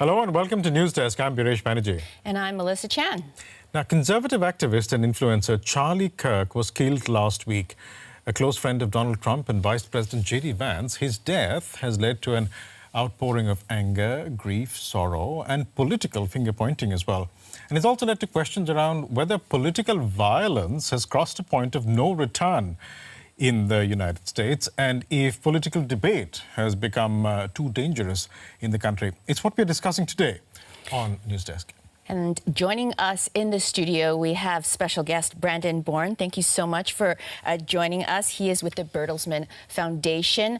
Hello and welcome to News Desk. I'm Biresh Banerjee. And I'm Melissa Chan. Now, conservative activist and influencer Charlie Kirk was killed last week. A close friend of Donald Trump and Vice President J.D. Vance, his death has led to an outpouring of anger, grief, sorrow and political finger-pointing as well. And it's also led to questions around whether political violence has crossed a point of no return in the United States and if political debate has become too dangerous in the country. It's what we're discussing today on News Desk. And joining us in the studio, we have special guest Brandon Bourne. Thank you so much for joining us. He is with the Bertelsmann Foundation.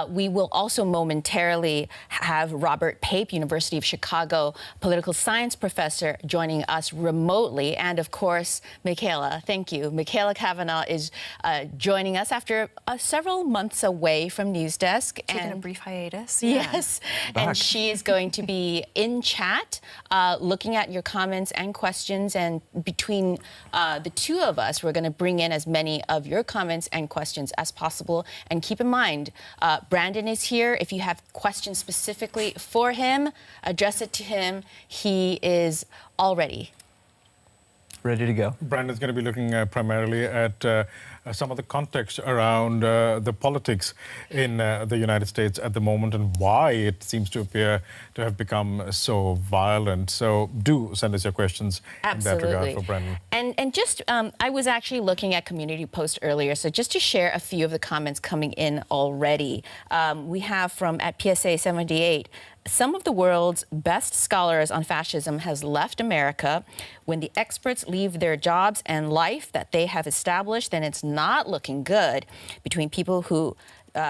We will also momentarily have Robert Pape, University of Chicago political science professor, joining us remotely. And of course, Michaela, thank you. Michaela Kavanaugh is joining us after several months away from News Desk. Taking a brief hiatus. Yes, and she is going to be in chat, looking at your comments and questions, and between the two of us, we're going to bring in as many of your comments and questions as possible. And keep in mind, Brandon is here. If you have questions specifically for him, address it to him. He is all ready. Ready to go. Brandon's going to be looking primarily at some of the context around the politics in the United States at the moment and why it seems to appear to have become so violent. So do send us your questions in that regard for Brandon. And just, I was actually looking at Community Post earlier, so just to share a few of the comments coming in already. We have from at PSA 78, some of the world's best scholars on fascism has left America. When the experts leave their jobs and life that they have established, then it's not looking good between people who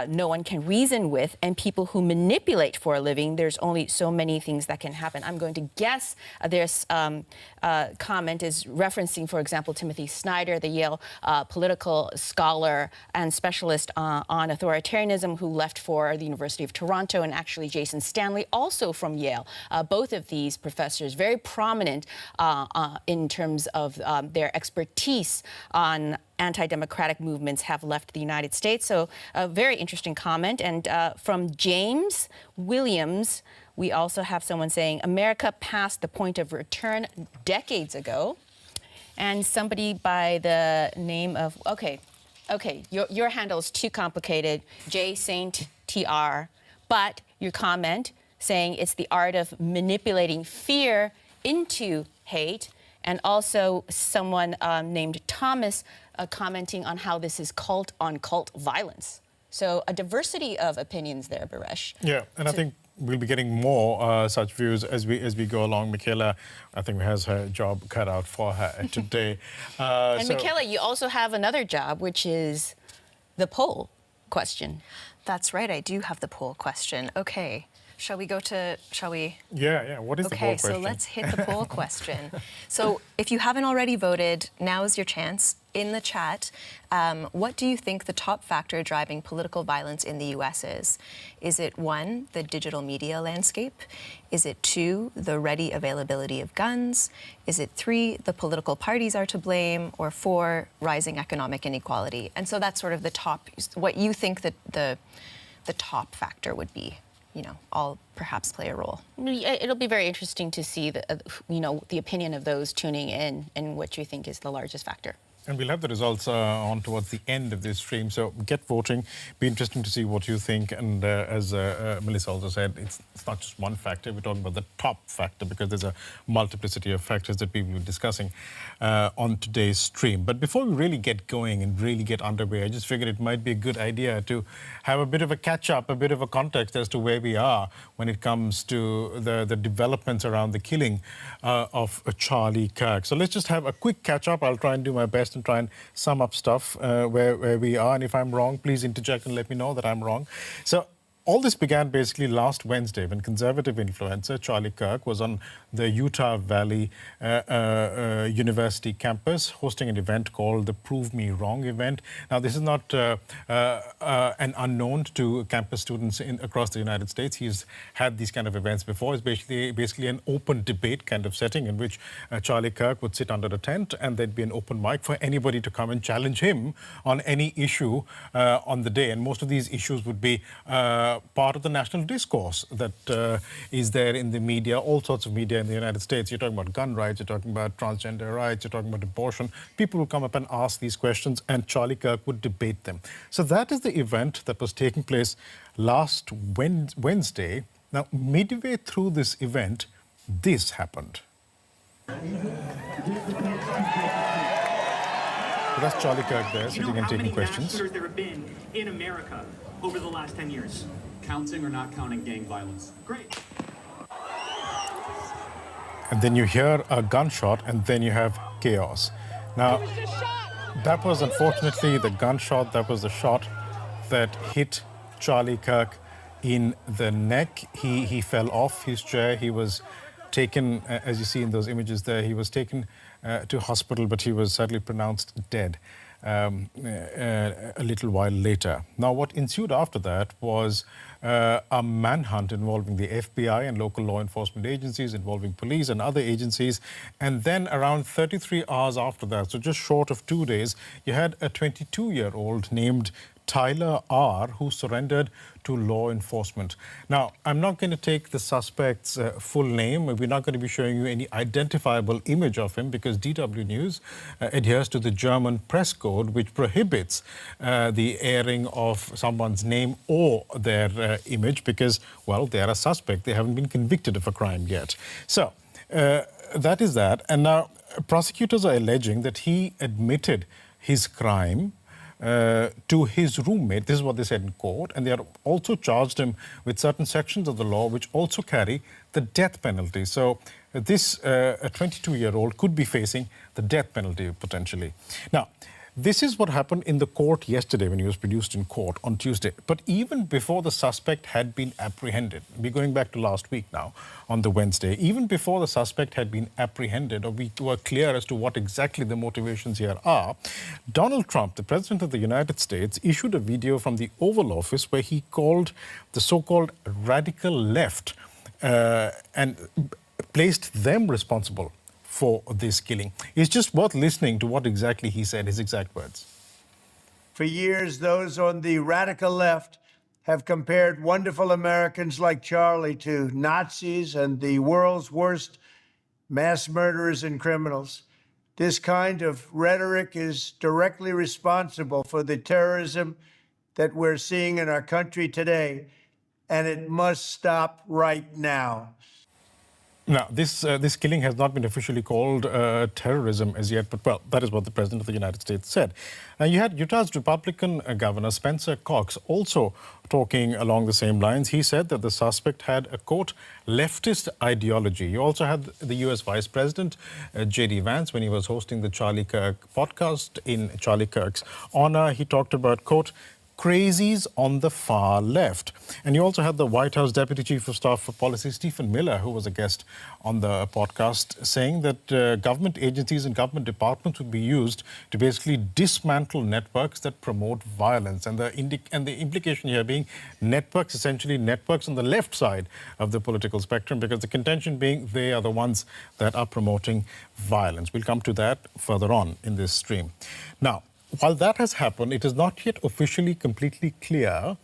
no one can reason with and people who manipulate for a living. There's only so many things that can happen. I'm going to guess this comment is referencing, for example, Timothy Snyder, the Yale political scholar and specialist on authoritarianism, who left for the University of Toronto, and actually Jason Stanley, also from Yale. Both of these professors, very prominent in terms of their expertise on anti-democratic movements, have left the United States. So a very interesting comment. And from James Williams, we also have someone saying, America passed the point of return decades ago. And somebody by the name of, okay, your handle is too complicated, J Saint TR, but your comment saying it's the art of manipulating fear into hate. And also someone named Thomas commenting on how this is cult on cult violence. So a diversity of opinions there, Biresh. Yeah, and I think we'll be getting more such views as we go along. Michaela, I think, has her job cut out for her today. And Michaela, you also have another job, which is the poll question. That's right, I do have the poll question. Okay. Shall we? Yeah. What is the poll question? Okay, so let's hit the poll question. So if you haven't already voted, now is your chance. In the chat, what do you think the top factor driving political violence in the U.S. is? Is it 1, the digital media landscape? Is it 2, the ready availability of guns? Is it 3, the political parties are to blame? Or 4, rising economic inequality? And so that's sort of the top, what you think that the top factor would be. You know, all perhaps play a role. It'll be very interesting to see the opinion of those tuning in and what you think is the largest factor. And we'll have the results on towards the end of this stream. So get voting. Be interesting to see what you think. And as Melissa also said, it's not just one factor. We're talking about the top factor because there's a multiplicity of factors that we will be discussing on today's stream. But before we really get going and really get underway, I just figured it might be a good idea to have a bit of a catch-up, a bit of a context as to where we are when it comes to the developments around the killing of Charlie Kirk. So let's just have a quick catch-up. I'll try and do my best and try and sum up stuff where we are. And if I'm wrong, please interject and let me know that I'm wrong. So all this began basically last Wednesday when conservative influencer Charlie Kirk was on the Utah Valley University campus hosting an event called the Prove Me Wrong event. Now, this is not an unknown to campus students across the United States. He's had these kind of events before. It's basically an open debate kind of setting in which Charlie Kirk would sit under a tent and there'd be an open mic for anybody to come and challenge him on any issue on the day. And most of these issues would be part of the national discourse that is there in the media, all sorts of media in the United States. You're talking about gun rights, you're talking about transgender rights, you're talking about abortion. People will come up and ask these questions, and Charlie Kirk would debate them. So that is the event that was taking place last Wednesday. Now, midway through this event, this happened. So that's Charlie Kirk there, sitting and taking questions. Do you know how many mass shooters there have been in America over the last 10 years? Counting or not counting gang violence? Great. And then you hear a gunshot, and then you have chaos. Now, that was unfortunately the gunshot, that was the shot that hit Charlie Kirk in the neck. He fell off his chair. He was taken, as you see in those images there, he was taken to hospital, but he was sadly pronounced dead a little while later. Now, what ensued after that was a manhunt involving the FBI and local law enforcement agencies, involving police and other agencies. And then around 33 hours after that, so just short of 2 days, you had a 22-year-old named Tyler R., who surrendered to law enforcement. Now, I'm not going to take the suspect's full name. We're not going to be showing you any identifiable image of him because DW News adheres to the German press code, which prohibits the airing of someone's name or their image because, well, they're a suspect. They haven't been convicted of a crime yet. So that is that. And now prosecutors are alleging that he admitted his crime to his roommate. This is what they said in court. And they are also charged him with certain sections of the law which also carry the death penalty. So this 22-year-old could be facing the death penalty potentially. Now, this is what happened in the court yesterday when he was produced in court on Tuesday. But even before the suspect had been apprehended, we're going back to last week now on the Wednesday, even before the suspect had been apprehended or we were clear as to what exactly the motivations here are, Donald Trump, the President of the United States, issued a video from the Oval Office where he called the so-called radical left and placed them responsible for this killing. It's just worth listening to what exactly he said, his exact words. For years, those on the radical left have compared wonderful Americans like Charlie to Nazis and the world's worst mass murderers and criminals. This kind of rhetoric is directly responsible for the terrorism that we're seeing in our country today, and it must stop right now. Now, this killing has not been officially called terrorism as yet, but, well, that is what the President of the United States said. Now, you had Utah's Republican Governor Spencer Cox also talking along the same lines. He said that the suspect had a, quote, leftist ideology. You also had the U.S. Vice President, J.D. Vance, when he was hosting the Charlie Kirk podcast in Charlie Kirk's honor. He talked about, quote, crazies on the far left. And you also had the White House Deputy Chief of Staff for Policy, Stephen Miller, who was a guest on the podcast, saying that government agencies and government departments would be used to basically dismantle networks that promote violence. And the implication here being networks, essentially networks on the left side of the political spectrum, because the contention being they are the ones that are promoting violence. We'll come to that further on in this stream. Now, while that has happened, it is not yet officially completely clear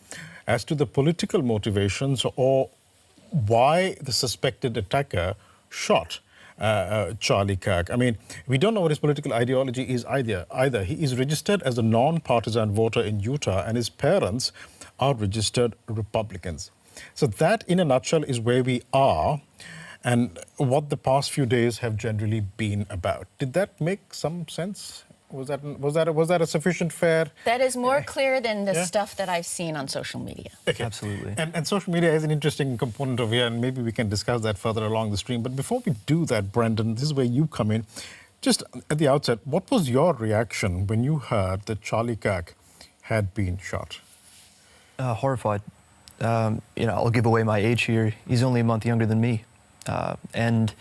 as to the political motivations or why the suspected attacker shot Charlie Kirk. I mean, we don't know what his political ideology is either. He is registered as a non-partisan voter in Utah, and his parents are registered Republicans. So that, in a nutshell, is where we are and what the past few days have generally been about. Did that make some sense? Was that a sufficient fair? That is more clear than the stuff that I've seen on social media. Okay. Absolutely. And social media is an interesting component of here, and maybe we can discuss that further along the stream. But before we do that, Brendan, this is where you come in. Just at the outset, what was your reaction when you heard that Charlie Kirk had been shot? Horrified. I'll give away my age here. He's only a month younger than me. And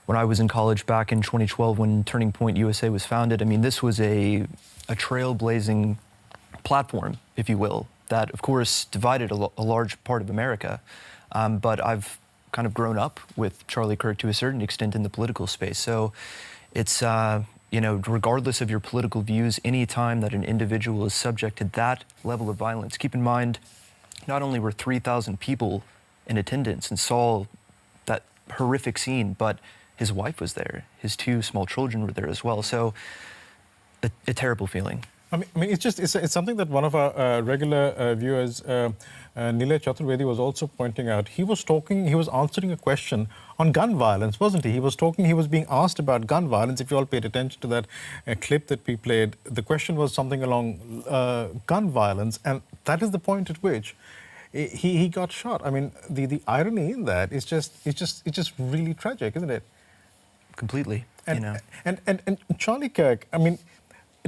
when I was in college back in 2012, when Turning Point USA was founded, I mean, this was a trailblazing platform, if you will, that, of course, divided a large part of America. But I've kind of grown up with Charlie Kirk to a certain extent in the political space. So it's, regardless of your political views, any time that an individual is subject to that level of violence, keep in mind, not only were 3,000 people in attendance and saw that horrific scene, but his wife was there. His 2 small children were there as well. So a terrible feeling. I mean, it's something that one of our regular viewers, Nilay Chaturvedi, was also pointing out. He was answering a question on gun violence, wasn't he? He was being asked about gun violence. If you all paid attention to that clip that we played, the question was something along gun violence, and that is the point at which he got shot. I mean, the irony in that is just really tragic, isn't it? Completely. And Charlie Kirk, I mean,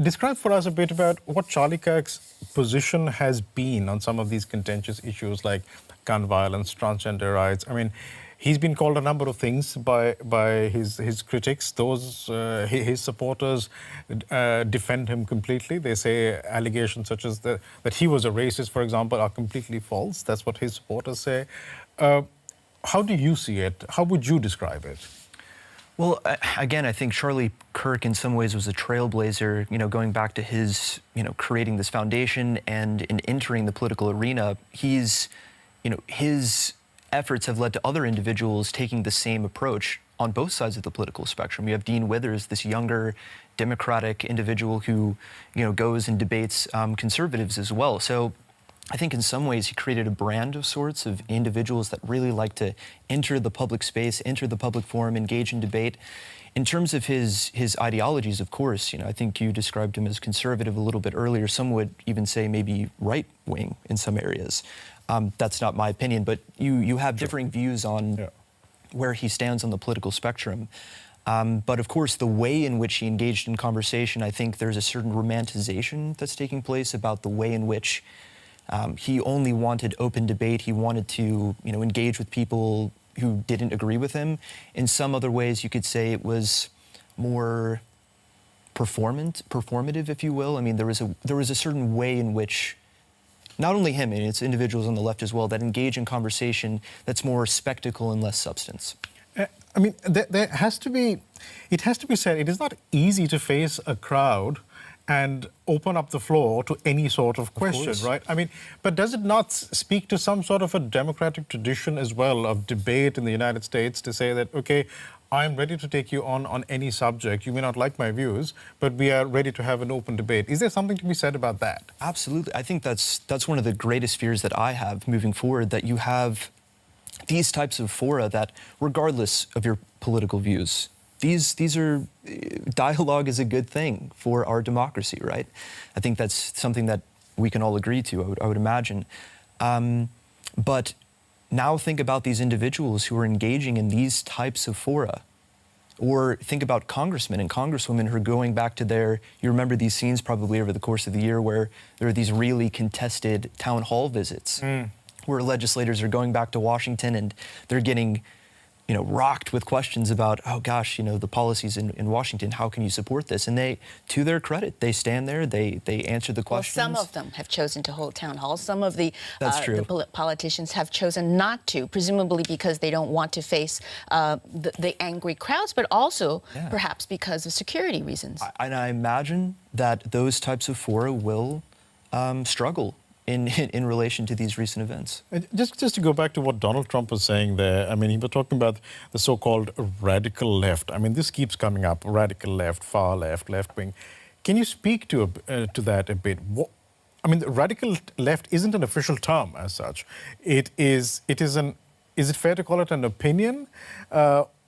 describe for us a bit about what Charlie Kirk's position has been on some of these contentious issues like gun violence, transgender rights. I mean, he's been called a number of things by his critics. His supporters defend him completely. They say allegations such as that he was a racist, for example, are completely false. That's what his supporters say. How do you see it? How would you describe it? Well, again, I think Charlie Kirk in some ways was a trailblazer, going back to his, creating this foundation and in entering the political arena. His efforts have led to other individuals taking the same approach on both sides of the political spectrum. You have Dean Withers, this younger Democratic individual who, goes and debates conservatives as well. So I think in some ways he created a brand of sorts of individuals that really like to enter the public space, enter the public forum, engage in debate. In terms of his ideologies, of course, I think you described him as conservative a little bit earlier. Some would even say maybe right-wing in some areas. That's not my opinion, but you have differing views on where he stands on the political spectrum. But of course, the way in which he engaged in conversation, I think there's a certain romanticization that's taking place about the way in which he only wanted open debate. He wanted to, engage with people who didn't agree with him. In some other ways, you could say it was more performative, if you will. I mean, there was a certain way in which not only him, and it's individuals on the left as well, that engage in conversation that's more spectacle and less substance. I mean, it has to be said, it is not easy to face a crowd and open up the floor to any sort of question, right? I mean, but does it not speak to some sort of a democratic tradition as well of debate in the United States to say that, okay, I'm ready to take you on any subject. You may not like my views, but we are ready to have an open debate. Is there something to be said about that? Absolutely. I think that's one of the greatest fears that I have moving forward, that you have these types of fora that, regardless of your political views, these are, dialogue is a good thing for our democracy, right? I think that's something that we can all agree to, I would imagine. But now think about these individuals who are engaging in these types of fora. Or think about congressmen and congresswomen who are going back to you remember these scenes probably over the course of the year where there are these really contested town hall visits where legislators are going back to Washington and they're getting rocked with questions about, oh gosh, the policies in Washington, how can you support this? And they, to their credit, they stand there, they answer the questions. Well, some of them have chosen to hold town halls. Some of the politicians have chosen not to, presumably because they don't want to face the angry crowds, but also perhaps because of security reasons. And I imagine that those types of fora will struggle in relation to these recent events. Just to go back to what Donald Trump was saying there, I mean, he was talking about the so-called radical left. I mean, this keeps coming up, radical left, far left, left wing. Can you speak to that a bit? I mean, the radical left isn't an official term as such. Is it fair to call it an opinion?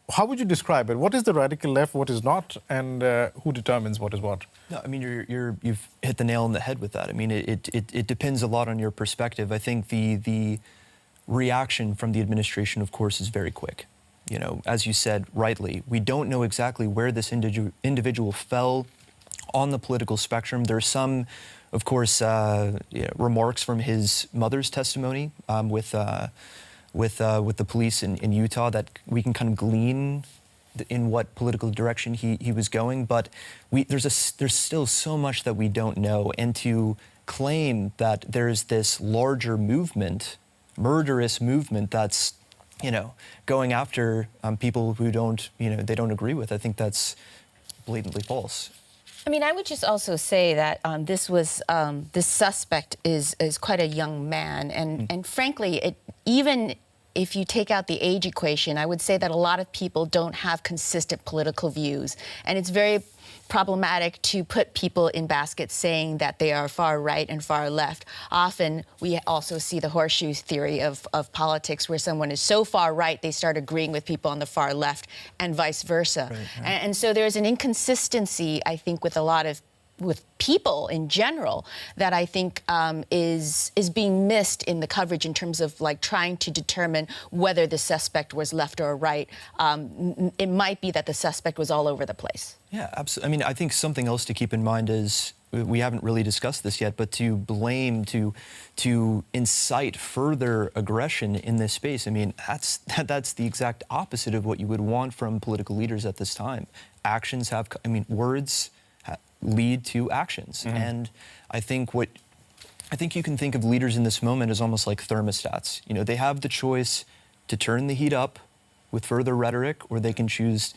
How would you describe it? What is the radical left, what is not, and who determines what is what? No, I mean, you've hit the nail on the head with that. I mean, it depends a lot on your perspective. I think the reaction from the administration, of course, is very quick. As you said rightly, we don't know exactly where this individual fell on the political spectrum. There's some, of course, remarks from his mother's testimony with the police in Utah that we can kind of glean in what political direction he was going, but there's still so much that we don't know, and to claim that there's this larger movement, murderous movement that's going after people who they don't agree with, I think that's blatantly false. I mean, I would just also say that this suspect is quite a young man, and frankly, even if you take out the age equation, I would say that a lot of people don't have consistent political views, and it's very problematic to put people in baskets saying that they are far right and far left. Often we also see the horseshoe theory of politics, where someone is so far right they start agreeing with people on the far left, and vice versa. Right, right. And so there's an inconsistency, I think, with people in general that I think is being missed in the coverage in terms of like trying to determine whether the suspect was left or right. It might be that the suspect was all over the place. Yeah, absolutely. I mean, I think something else to keep in mind is, we haven't really discussed this yet, but to blame, to incite further aggression in this space, I mean, that's the exact opposite of what you would want from political leaders at this time. Actions have, I mean, words lead to actions. Mm-hmm. And I think you can think of leaders in this moment as almost like thermostats. You know, they have the choice to turn the heat up with further rhetoric, or they can choose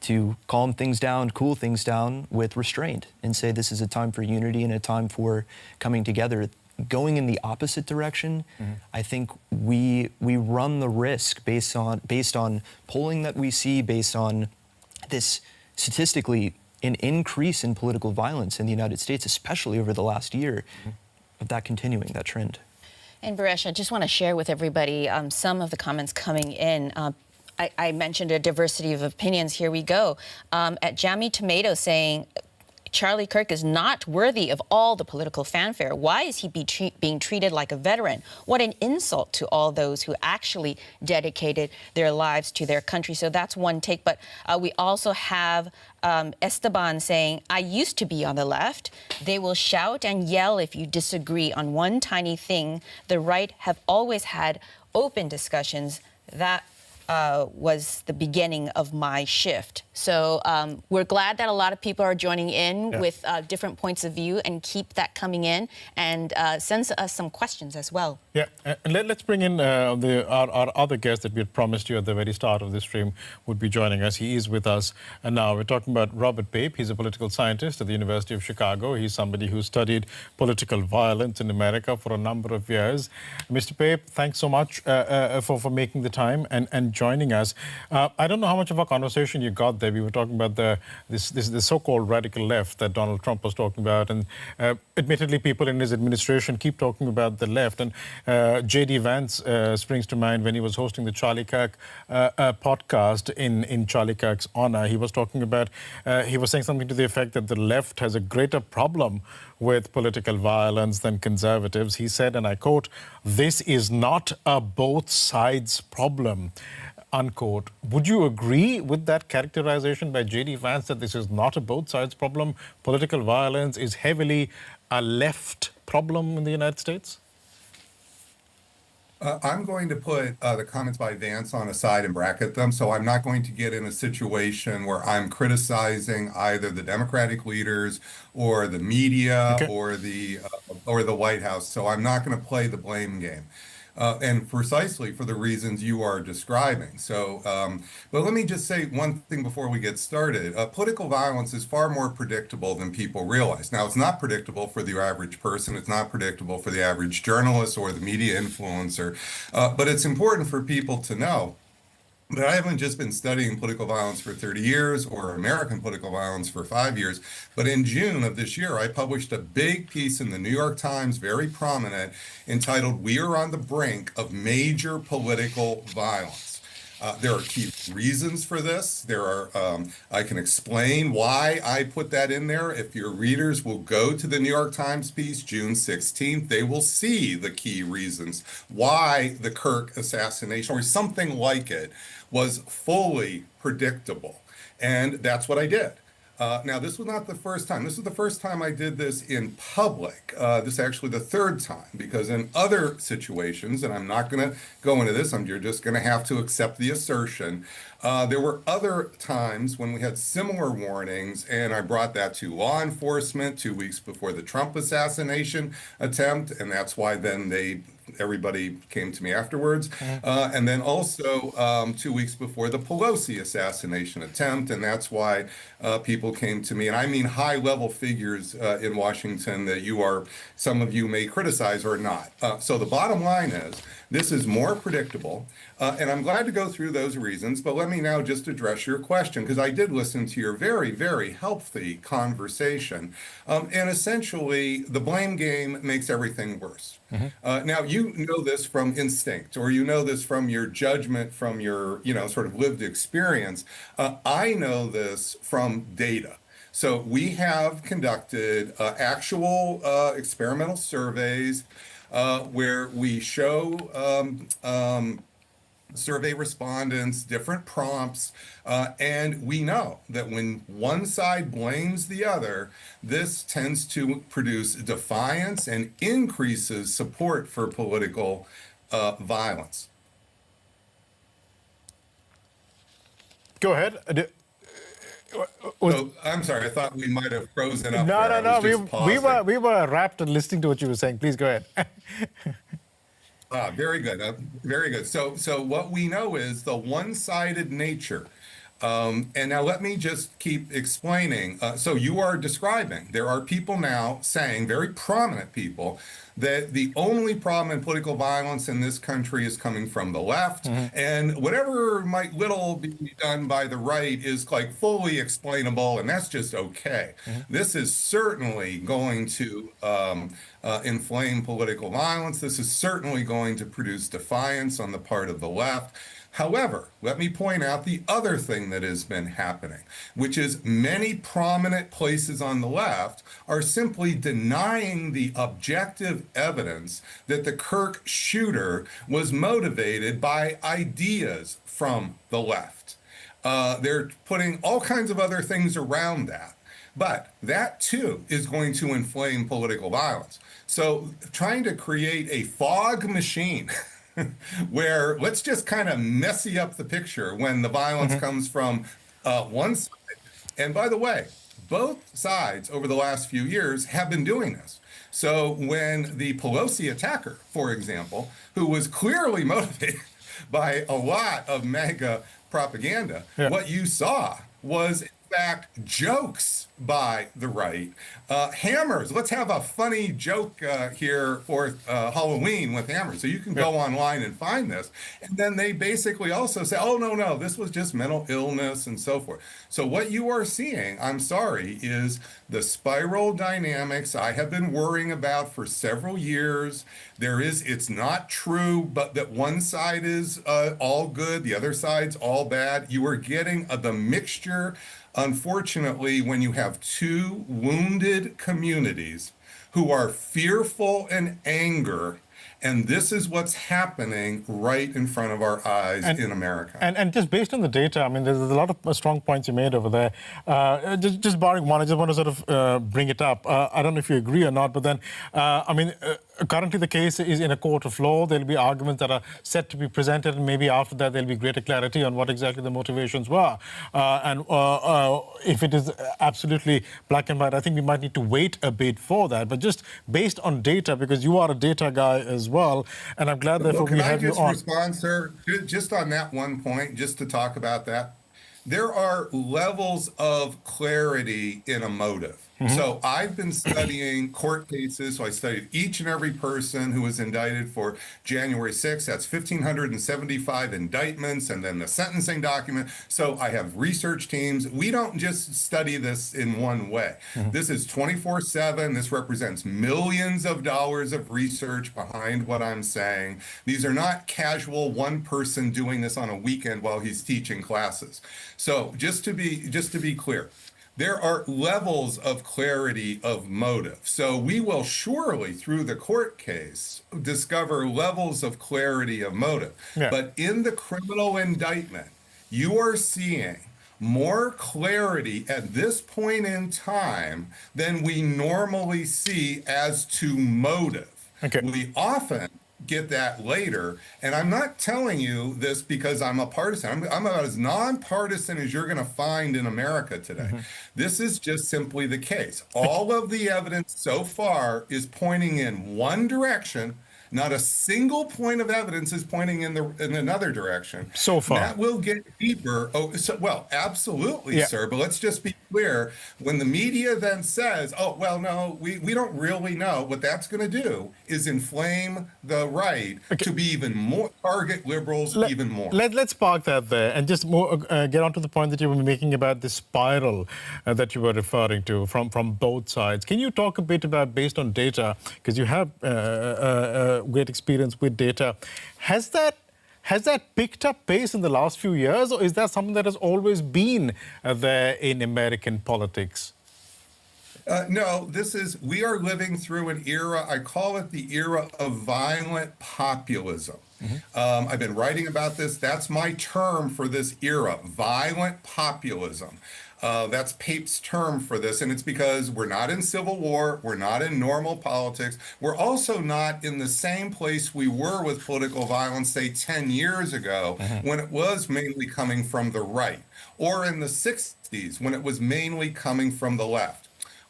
to calm things down, cool things down with restraint, and say this is a time for unity and a time for coming together. Going in the opposite direction, mm-hmm. I think we run the risk based on polling that we see, based on this statistically an increase in political violence in the United States, especially over the last year, mm-hmm. of that continuing, that trend. And Baresh, I just want to share with everybody some of the comments coming in. I mentioned a diversity of opinions. Here we go. At Jammy Tomato saying, Charlie Kirk is not worthy of all the political fanfare. Why is he being treated like a veteran? What an insult to all those who actually dedicated their lives to their country. So that's one take. But we also have Esteban saying, I used to be on the left. They will shout and yell if you disagree on one tiny thing. The right have always had open discussions. That was the beginning of my shift. So we're glad that a lot of people are joining in with different points of view, and keep that coming in, and send us some questions as well. Yeah, and let's bring in our other guest that we had promised you at the very start of the stream would be joining us. He is with us now. We're talking about Robert Pape. He's a political scientist at the University of Chicago. He's somebody who studied political violence in America for a number of years. Mr. Pape, thanks so much for making the time and joining us. I don't know how much of a conversation you got there. We were talking about the so-called radical left that Donald Trump was talking about, and admittedly, people in his administration keep talking about the left. And J.D. Vance springs to mind when he was hosting the Charlie Kirk podcast in Charlie Kirk's honor. He was talking about, he was saying something to the effect that the left has a greater problem with political violence than conservatives. He said, and I quote, "This is not a both sides problem," unquote. Would you agree with that characterization by J.D. Vance, that this is not a both sides problem? Political violence is heavily a left problem in the United States? I'm going to put the comments by Vance on a side and bracket them, so I'm not going to get in a situation where I'm criticizing either the Democratic leaders or the media or the White House. So I'm not going to play the blame game. And precisely for the reasons you are describing. So, but let me just say one thing before we get started. Political violence is far more predictable than people realize. Now, it's not predictable for the average person. It's not predictable for the average journalist or the media influencer. But it's important for people to know that I haven't just been studying political violence for 30 years or American political violence for 5 years, but in June of this year, I published a big piece in the New York Times, very prominent, entitled, "We Are on the Brink of Major Political Violence." There are key reasons for this. I can explain why I put that in there. If your readers will go to the New York Times piece, June 16th, they will see the key reasons why the Kirk assassination, or something like it, was fully predictable. And that's what I did. Now, this was not the first time. This was the first time I did this in public. This is actually the third time, because in other situations, and I'm not going to go into this, you're just going to have to accept the assertion, there were other times when we had similar warnings, and I brought that to law enforcement 2 weeks before the Trump assassination attempt, and that's why then they everybody came to me afterwards. And then also 2 weeks before the Pelosi assassination attempt. And that's why people came to me. And I mean high-level figures in Washington that some of you may criticize or not. So the bottom line is, this is more predictable, and I'm glad to go through those reasons, but let me now just address your question, because I did listen to your very, very healthy conversation, and essentially, the blame game makes everything worse. Now, you know this from instinct, or you know this from your judgment, from your, sort of lived experience. I know this from data. So we have conducted actual experimental surveys where we show survey respondents different prompts, and we know that when one side blames the other, this tends to produce defiance and increases support for political violence. Go ahead. So, I'm sorry, I thought we might have frozen up. No. We were rapt and listening to what you were saying. Please go ahead. Very good. Very good. So what we know is the one-sided nature. And now let me just keep explaining. So you are describing, there are people now saying, very prominent people, that the only problem in political violence in this country is coming from the left, and whatever might little be done by the right is like fully explainable, and that's just okay. This is certainly going to inflame political violence. This is certainly going to produce defiance on the part of the left. However, let me point out the other thing that has been happening, which is many prominent places on the left are simply denying the objective evidence that the Kirk shooter was motivated by ideas from the left. They're putting all kinds of other things around that. But that, too, is going to inflame political violence. So trying to create a fog machine where let's just kind of messy up the picture when the violence comes from one side. And by the way, both sides over the last few years have been doing this. So when the Pelosi attacker, for example, who was clearly motivated by a lot of MAGA propaganda, what you saw was, in fact, jokes by the right. Hammers. Let's have a funny joke here for Halloween with hammers. So you can go online and find this. And then they basically also say, oh, no, this was just mental illness and so forth. So what you are seeing, I'm sorry, is the spiral dynamics I have been worrying about for several years. It's not true, but that one side is all good, the other side's all bad. You are getting the mixture. Unfortunately, when you have two wounded communities who are fearful and anger, and this is what's happening right in front of our eyes in America. And just based on the data, I mean, there's a lot of strong points you made over there. Just barring one, I just want to sort of bring it up. I don't know if you agree or not, but then, currently the case is in a court of law. There'll be arguments that are set to be presented, and maybe after that there'll be greater clarity on what exactly the motivations were. And if it is absolutely black and white, I think we might need to wait a bit for that. But just based on data, because you are a data guy as well, and I'm glad therefore we have you on. Can I just respond, sir? Just on that one point, just to talk about that. There are levels of clarity in a motive. So I've been studying court cases. So I studied each and every person who was indicted for January 6th. That's 1,575 indictments, and then the sentencing document. So I have research teams. We don't just study this in one way. This is 24/7. This represents millions of dollars of research behind what I'm saying. These are not casual one person doing this on a weekend while he's teaching classes. So just to be clear, there are levels of clarity of motive. So we will surely, through the court case, discover levels of clarity of motive. But in the criminal indictment, you are seeing more clarity at this point in time than we normally see as to motive. We often get that later. And I'm not telling you this because I'm a partisan. I'm about as nonpartisan as you're going to find in America today. This is just simply the case. All of the evidence so far is pointing in one direction, Not a single point of evidence is pointing in another direction. So far. That will get deeper. Oh, so, well, absolutely, Yeah. sir. But let's just be clear. When the media then says, oh, well, no, we don't really know, what that's going to do is inflame the right to be even more, target liberals even more. Let's park that there and just get on to the point that you were making about the spiral that you were referring to from both sides. Can you talk a bit about, based on data, because you have great experience with data, has that picked up pace in the last few years, or is that something that has always been there in American politics? No, we are living through an era, I call it the era of violent populism. I've been writing about this. That's my term for this era, violent populism. That's Pape's term for this, and it's because we're not in civil war, we're not in normal politics, we're also not in the same place we were with political violence, say 10 years ago, when it was mainly coming from the right, or in the 60s, when it was mainly coming from the left.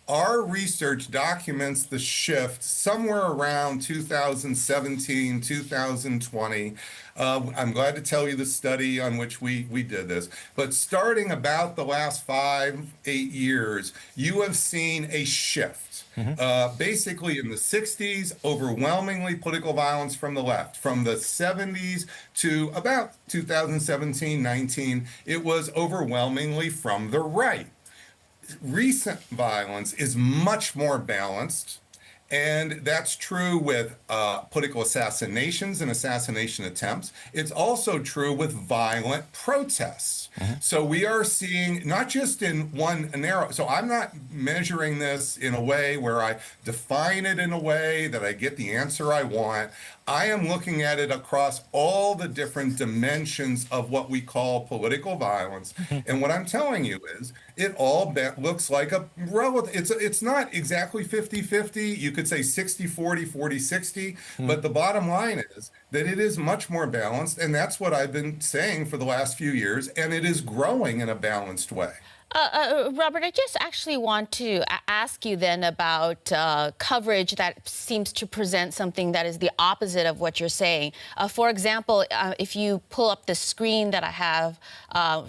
Our research documents the shift somewhere around 2017, 2020. I'm glad to tell you the study on which we did this. But starting about the last 5-8 years, you have seen a shift. Basically in the 60s, overwhelmingly political violence from the left. From the 70s to about 2017-19, it was overwhelmingly from the right. Recent violence is much more balanced, and that's true with political assassinations and assassination attempts. It's also true with violent protests. So we are seeing, not just in one narrow, so I'm not measuring this in a way where I define it in a way that I get the answer I want. I am looking at it across all the different dimensions of what we call political violence. And what I'm telling you is it all looks like a relative. It's not exactly 50-50. You could say 60-40, 40-60. But the bottom line is that it is much more balanced. And that's what I've been saying for the last few years. And it is growing in a balanced way. Robert, I just actually want to ask you then about coverage that seems to present something that is the opposite of what you're saying. For example, if you pull up the screen that I have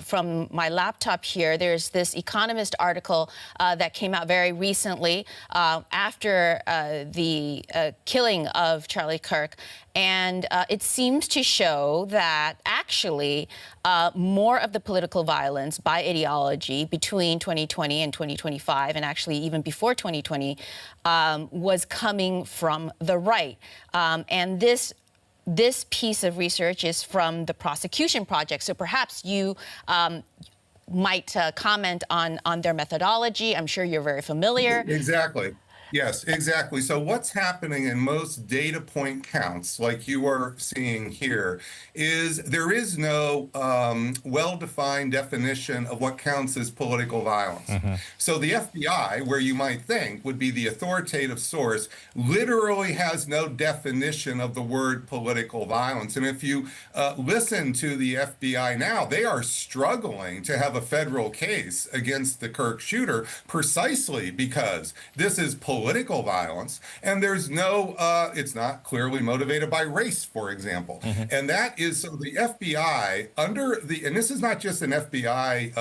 from my laptop here, there's this Economist article that came out very recently after the killing of Charlie Kirk. And it seems to show that actually more of the political violence by ideology between 2020 and 2025, and actually even before 2020, was coming from the right. And this piece of research is from the Prosecution Project. So perhaps you might comment on their methodology. I'm sure you're very familiar. Exactly. Yes, exactly. So what's happening in most data point counts, like you are seeing here, is there is no well-defined definition of what counts as political violence. So the FBI, where you might think would be the authoritative source, literally has no definition of the word political violence. And if you listen to the FBI now, they are struggling to have a federal case against the Kirk shooter precisely because this is political violence, and there's no, it's not clearly motivated by race, for example. And that is, so the FBI, under the, and this is not just an FBI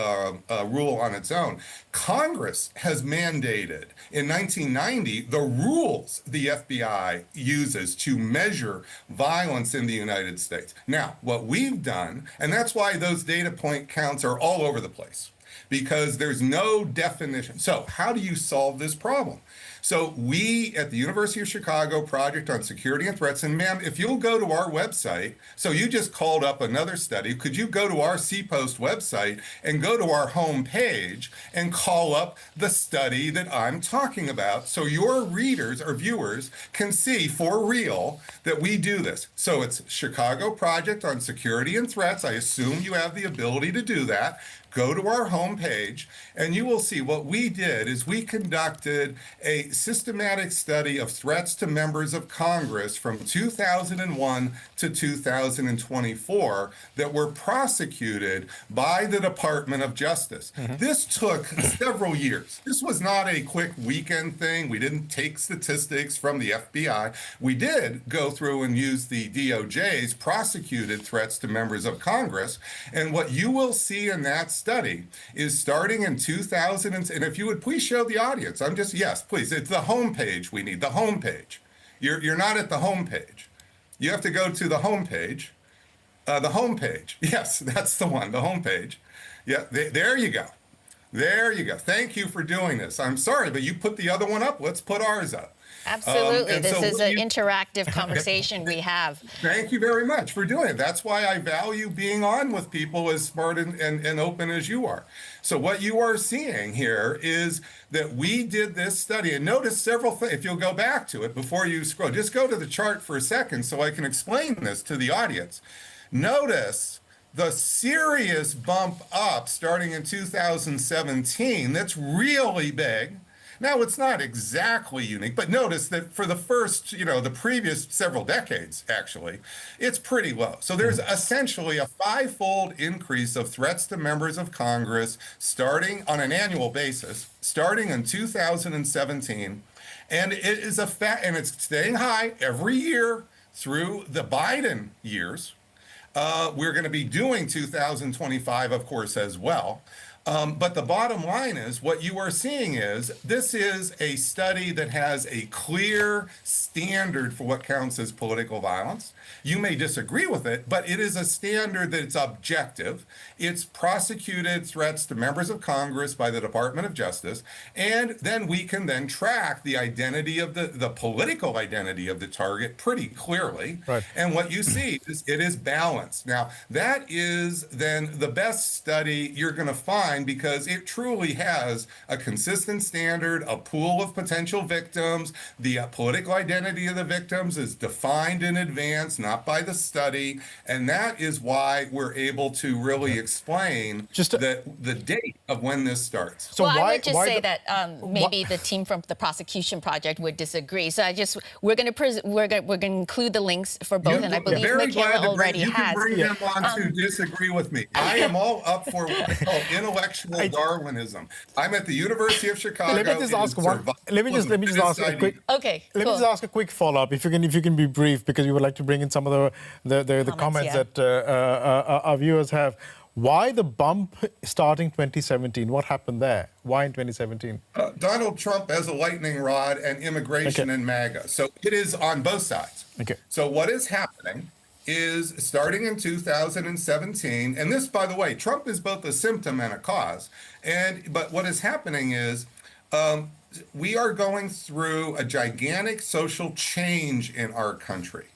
rule on its own, Congress has mandated in 1990 the rules the FBI uses to measure violence in the United States. Now, what we've done, and that's why those data point counts are all over the place, because there's no definition. So how do you solve this problem? So we at the University of Chicago Project on Security and Threats, and ma'am, if you'll go to our website, so you just called up another study, could you go to our CPOST website and go to our home page and call up the study that I'm talking about so your readers or viewers can see for real that we do this. So it's Chicago Project on Security and Threats. I assume you have the ability to do that. go to our homepage, and you will see what we did is we conducted a systematic study of threats to members of Congress from 2001 to 2024 that were prosecuted by the Department of Justice. This took several years. This was not a quick weekend thing. We didn't take statistics from the FBI. We did go through and use the DOJ's prosecuted threats to members of Congress. And what you will see in that study is starting in 2000, and if you would please show the audience, yes, please, it's the homepage we need, the homepage. You're not at the homepage. You have to go to the homepage. The homepage, yes, that's the one, the homepage. Yeah, there you go. There you go. Thank you for doing this. I'm sorry, but you put the other one up. Let's put ours up. Absolutely. This is an interactive conversation we have. Thank you very much for doing it. That's why I value being on with people as smart and open as you are. So what you are seeing here is that we did this study, and notice several things. If you'll go back to it before you scroll, just go to the chart for a second so I can explain this to the audience. Notice the serious bump up starting in 2017 that's really big. Now, it's not exactly unique, but notice that for the first, the previous several decades, actually, it's pretty low. So there's essentially a five-fold increase of threats to members of Congress starting on an annual basis, starting in 2017. And it is and it's staying high every year through the Biden years. We're going to be doing 2025, of course, as well. But the bottom line is what you are seeing is this is a study that has a clear standard for what counts as political violence. You may disagree with it, but it is a standard that's objective. It's prosecuted threats to members of Congress by the Department of Justice. And then we can then track the identity of the political identity of the target pretty clearly. Right. And what you see is it is balanced. Now, that is then the best study you're going to find because it truly has a consistent standard, a pool of potential victims. The political identity of the victims is defined in advance, not by the study. And that is why we're able to really explain the date of when this starts. So I would just say that maybe the team from the prosecution project would disagree. So we're going to include the links for both, and I believe Michaela already has. You can bring them on to disagree with me. I am all up for what we call intellectual Darwinism. I'm at the University of Chicago. Let me just ask a quick follow-up, if you can be brief, because we would like to bring in some of the comments that our viewers have. Why the bump starting 2017? What happened there? Why in 2017? Donald Trump has a lightning rod and immigration and MAGA. So it is on both sides. Okay. So what is happening is starting in 2017, and this, by the way, Trump is both a symptom and a cause. But what is happening is we are going through a gigantic social change in our country.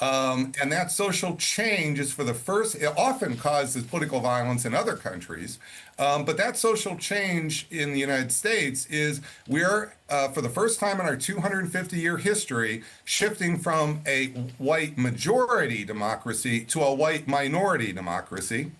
And that social change is it often causes political violence in other countries. But that social change in the United States is we're, for the first time in our 250-year history, shifting from a white majority democracy to a white minority democracy.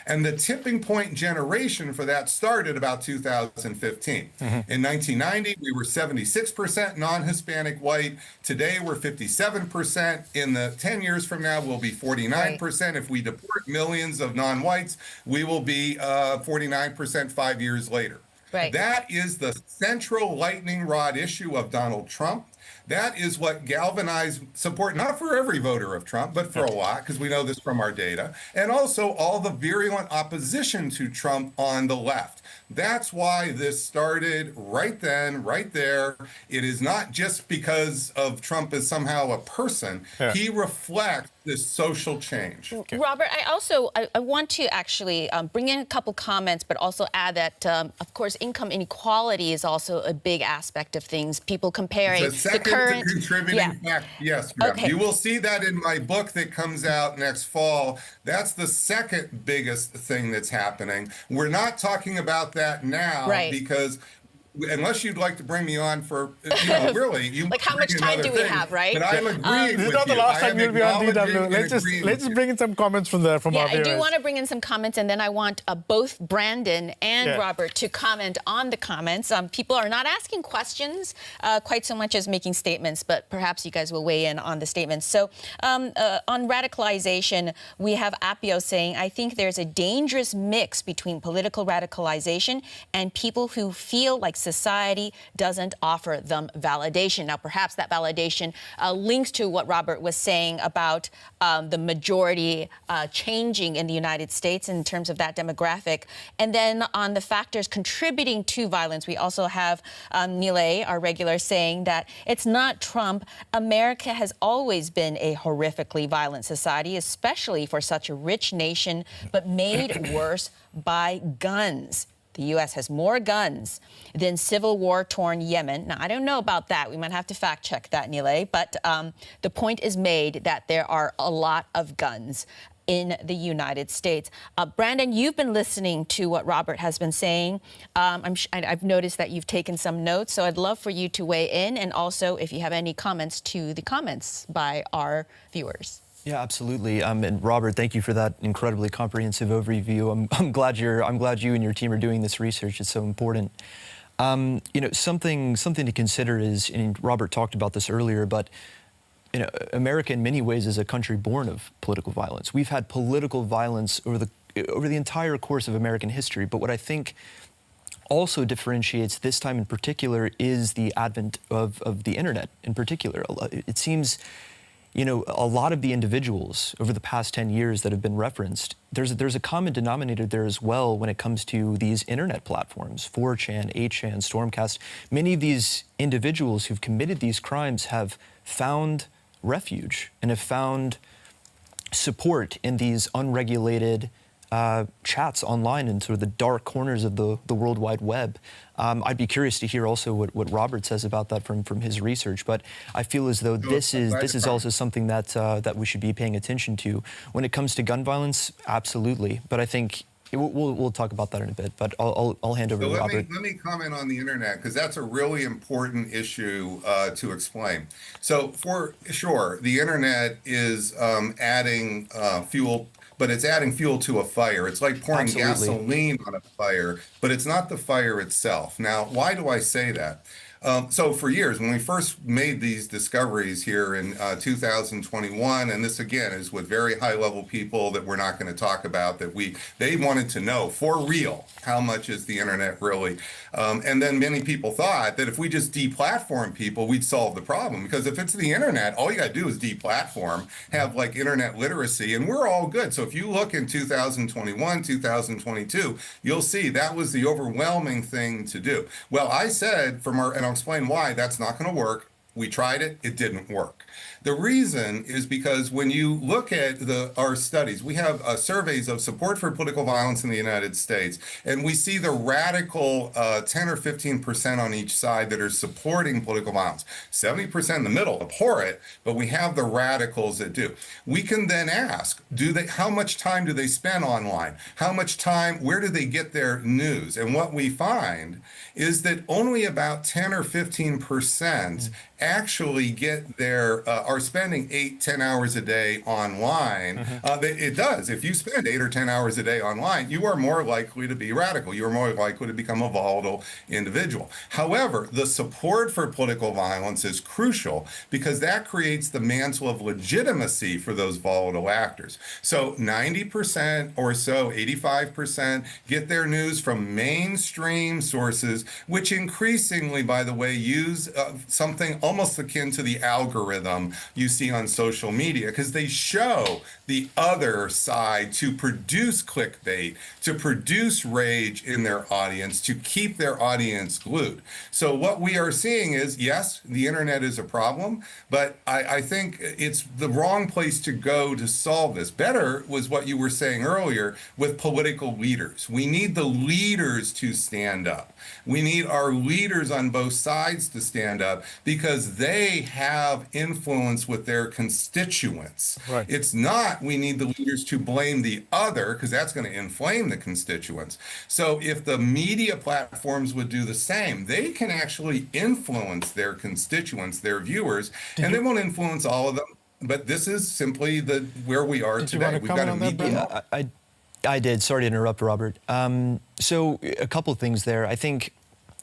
And the tipping point generation for that started about 2015. In 1990, we were 76% non-Hispanic white. Today, we're 57%. In the 10 years from now, we'll be 49%. Right. If we deport millions of non-whites, we will be 49% 5 years later. Right. That is the central lightning rod issue of Donald Trump. That is what galvanized support, not for every voter of Trump, but for a lot, because we know this from our data, and also all the virulent opposition to Trump on the left. That's why this started right then, right there. It is not just because of Trump as somehow a person. Yeah. He reflects this social change. Okay. Robert, I want to actually bring in a couple comments, but also add that, of course, income inequality is also a big aspect of things. People comparing the current contributing factor. Yes, okay. You will see that in my book that comes out next fall. That's the second biggest thing that's happening. We're not talking about that now because unless you'd like to bring me on for, really, you Like, how much time do we have, right? But I'm agreeing This is with not the you. last I time am you'll be on DW. acknowledging Let's and agreeing just with you. bring in some comments from our Yeah, viewers. I do want to bring in some comments, and then I want both Brandon and Robert to comment on the comments. People are not asking questions quite so much as making statements, but perhaps you guys will weigh in on the statements. So on radicalization, we have Appio saying, I think there's a dangerous mix between political radicalization and people who feel like society doesn't offer them validation. Now, perhaps that validation links to what Robert was saying about the majority changing in the United States in terms of that demographic. And then on the factors contributing to violence, we also have Nile, our regular, saying that it's not Trump. America has always been a horrifically violent society, especially for such a rich nation, but made worse by guns. The U.S. has more guns than civil war-torn Yemen. Now, I don't know about that. We might have to fact-check that, Nile. But the point is made that there are a lot of guns in the United States. Brandon, you've been listening to what Robert has been saying. I've noticed that you've taken some notes, so I'd love for you to weigh in, and also if you have any comments to the comments by our viewers. Yeah, absolutely. And Robert, thank you for that incredibly comprehensive overview. I'm glad you and your team are doing this research. It's so important. Something to consider is, and Robert talked about this earlier, but America in many ways is a country born of political violence. We've had political violence over the entire course of American history. But what I think also differentiates this time in particular is the advent of the internet in particular. It seems, a lot of the individuals over the past 10 years that have been referenced, there's a common denominator there as well when it comes to these internet platforms, 4chan, 8chan, Stormcast. Many of these individuals who've committed these crimes have found refuge and have found support in these unregulated chats online in sort of the dark corners of the World Wide Web. I'd be curious to hear also what Robert says about that from his research. But I feel as though this is also something that we should be paying attention to when it comes to gun violence. Absolutely, but I think we'll talk about that in a bit. But I'll hand over to Robert. Let me comment on the internet, because that's a really important issue to explain. So for sure, the internet is adding fuel. But it's adding fuel to a fire. It's like pouring gasoline on a fire, but it's not the fire itself. Now, why do I say that? So for years, when we first made these discoveries here in 2021, and this again is with very high-level people that we're not going to talk about, they wanted to know for real how much is the internet really. And then many people thought that if we just deplatform people, we'd solve the problem. Because if it's the internet, all you got to do is deplatform, have like internet literacy, and we're all good. So if you look in 2021, 2022, you'll see that was the overwhelming thing to do. Well, I said and I'll explain why that's not going to work. We tried it, it didn't work. The reason is because when you look at our studies, we have surveys of support for political violence in the United States, and we see the radical 10 or 15% on each side that are supporting political violence. 70% in the middle abhor it, but we have the radicals that do. We can then ask, how much time do they spend online? How much time, where do they get their news? And what we find is that only about 10 or 15% actually get are spending 8-10 hours a day online. It does. If you spend 8 or 10 hours a day online, you are more likely to be radical. You are more likely to become a volatile individual. However, the support for political violence is crucial because that creates the mantle of legitimacy for those volatile actors. So 90% or so, 85% get their news from mainstream sources, which increasingly, by the way, use something almost akin to the algorithm you see on social media, because they show the other side to produce clickbait, to produce rage in their audience, to keep their audience glued. So what we are seeing is, yes, the internet is a problem, but I think it's the wrong place to go to solve this. Better was what you were saying earlier with political leaders. We need the leaders to stand up. We need our leaders on both sides to stand up, because because they have influence with their constituents. Right. It's not we need the leaders to blame the other, because that's going to inflame the constituents. So if the media platforms would do the same, they can actually influence their constituents, their viewers, and they won't influence all of them. But this is simply where we are today. We've got to meet them. Yeah, I did. Sorry to interrupt, Robert. So a couple of things there. I think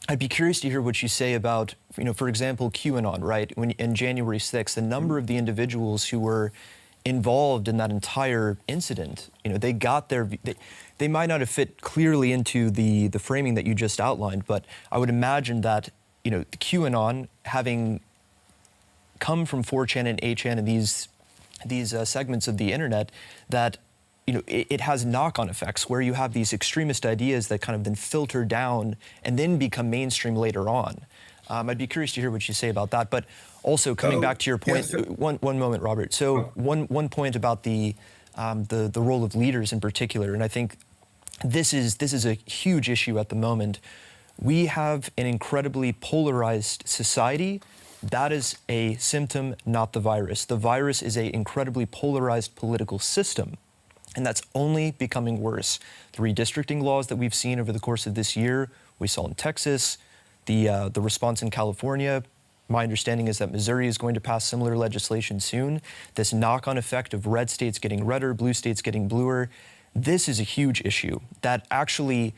I'd be curious to hear what you say about, for example, QAnon, right? When in January 6th, the number of the individuals who were involved in that entire incident, they got they might not have fit clearly into the framing that you just outlined, but I would imagine that, QAnon having come from 4chan and 8chan and these segments of the internet, that it has knock-on effects where you have these extremist ideas that kind of then filter down and then become mainstream later on. I'd be curious to hear what you say about that. But also coming back to your point, yes, one moment, Robert. So one point about the role of leaders in particular, and I think this is a huge issue at the moment. We have an incredibly polarized society. That is a symptom, not the virus. The virus is an incredibly polarized political system, and that's only becoming worse. The redistricting laws that we've seen over the course of this year, we saw in Texas, the response in California. My understanding is that Missouri is going to pass similar legislation soon. This knock-on effect of red states getting redder, blue states getting bluer. This is a huge issue that actually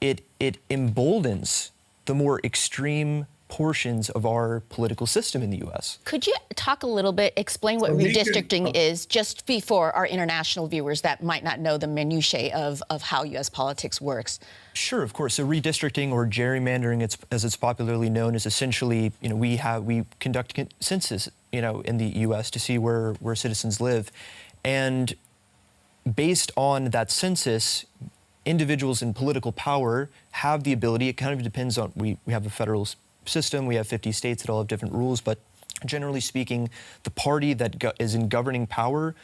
it emboldens the more extreme portions of our political system in the U.S. Could you talk a little bit, explain what redistricting is, just before our international viewers that might not know the minutiae of how U.S. politics works? Sure, of course. So redistricting, or gerrymandering, as it's popularly known, is essentially, we conduct census, in the U.S. to see where citizens live, and based on that census, individuals in political power have the ability. It kind of depends on we have a federal system. We have 50 states that all have different rules, but generally speaking, the party that is in governing power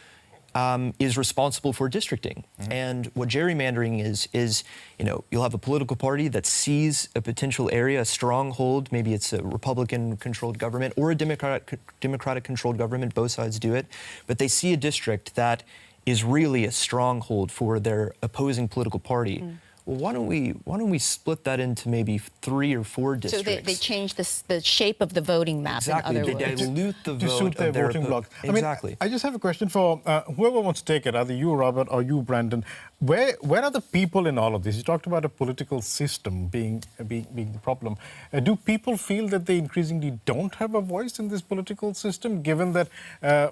is responsible for districting. Mm-hmm. And what gerrymandering is, you'll have a political party that sees a potential area, a stronghold, maybe it's a Republican-controlled government or a Democratic-controlled government, both sides do it, but they see a district that is really a stronghold for their opposing political party. Mm. Well, why don't we split that into maybe 3 or 4 districts? So they change the shape of the voting map. Exactly. In other They words. dilute the to vote suit their of their voting bloc. Exactly. I just have a question for whoever wants to take it, either you, Robert, or you, Brandon. Where are the people in all of this? You talked about a political system being the problem. Do people feel that they increasingly don't have a voice in this political system, given that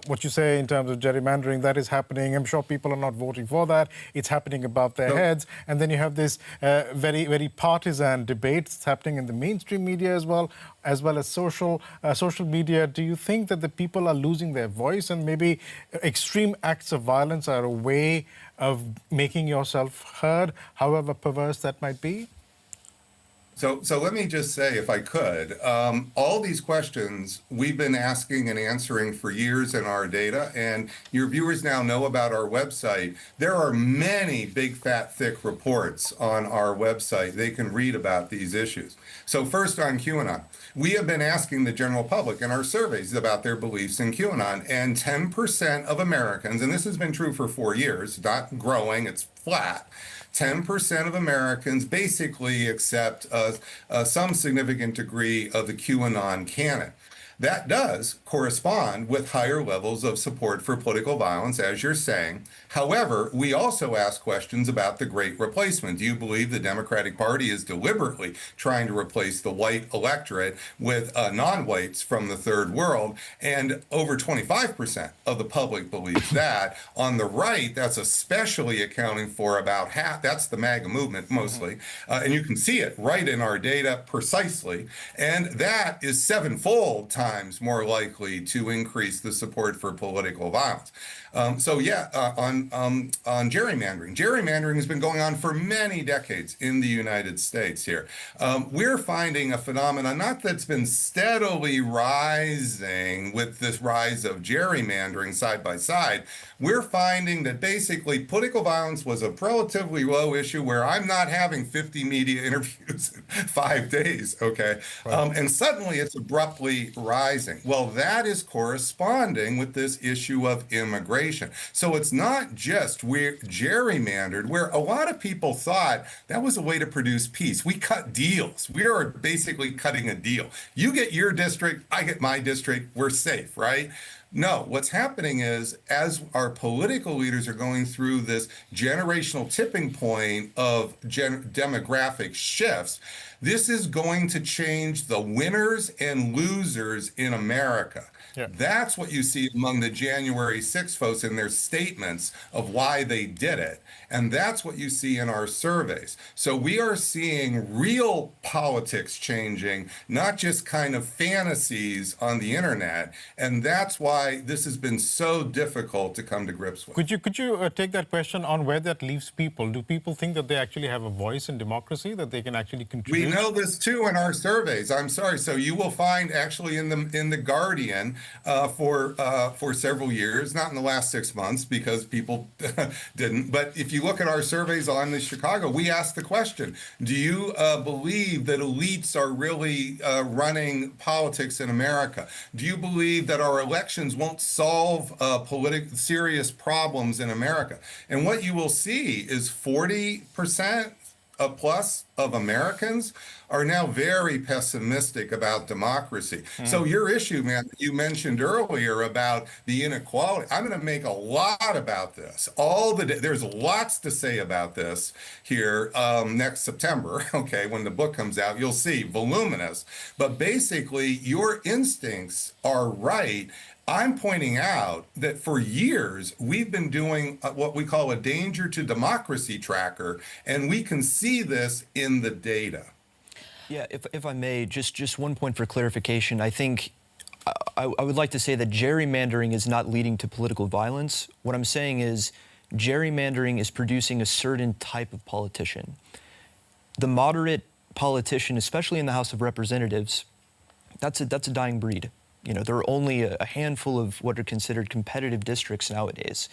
what you say in terms of gerrymandering, that is happening? I'm sure people are not voting for that. It's happening above their heads. And then you have this very, very partisan debate that's happening in the mainstream media as well as social media. Do you think that the people are losing their voice, and maybe extreme acts of violence are a way of making yourself heard, however perverse that might be? So let me just say, if I could, all these questions we've been asking and answering for years in our data, and your viewers now know about our website. There are many big, fat, thick reports on our website. They can read about these issues. So first on QAnon, we have been asking the general public in our surveys about their beliefs in QAnon, and 10% of Americans, and this has been true for 4 years, not growing, it's flat, 10% of Americans basically accept some significant degree of the QAnon canon. That does correspond with higher levels of support for political violence, as you're saying. However, we also ask questions about the Great Replacement. Do you believe the Democratic Party is deliberately trying to replace the white electorate with non-whites from the third world? And over 25% of the public believes that. On the right, that's especially accounting for about half. That's the MAGA movement mostly. And you can see it right in our data precisely. And that is 7-fold times more likely to increase the support for political violence. On gerrymandering. Gerrymandering has been going on for many decades in the United States here. We're finding a phenomenon, not that's been steadily rising with this rise of gerrymandering side by side. We're finding that basically political violence was a relatively low issue where I'm not having 50 media interviews in 5 days, okay? Right. And suddenly it's abruptly rising. rising. Well, that is corresponding with this issue of immigration. So it's not just we're gerrymandered, where a lot of people thought that was a way to produce peace. We cut deals. We are basically cutting a deal. You get your district, I get my district, we're safe, right? No, what's happening is as our political leaders are going through this generational tipping point of demographic shifts, this is going to change the winners and losers in America. Yeah. That's what you see among the January 6 folks in their statements of why they did it. And that's what you see in our surveys. So we are seeing real politics changing, not just kind of fantasies on the internet. And that's why this has been so difficult to come to grips with. Could you take that question on where that leaves people? Do people think that they actually have a voice in democracy, that they can actually contribute? We know this too in our surveys. I'm sorry. So you will find actually in the Guardian for several years, not in the last 6 months because people didn't. But if you look at our surveys on the Chicago, we asked the question: do you believe that elites are really running politics in America? Do you believe that our elections won't solve serious problems in America? And what you will see is 40% plus of Americans are now very pessimistic about democracy. So your issue, man, that you mentioned earlier about the inequality, I'm going to make a lot about this. There's lots to say about this here next September, okay, when the book comes out. You'll see, voluminous. But basically, your instincts are right. I'm pointing out that for years, we've been doing what we call a danger to democracy tracker, and we can see this in the data. Yeah, if I may, just one point for clarification. I think I would like to say that gerrymandering is not leading to political violence. What I'm saying is gerrymandering is producing a certain type of politician. The moderate politician, especially in the House of Representatives, that's a dying breed. You know, there are only a handful of what are considered competitive districts nowadays.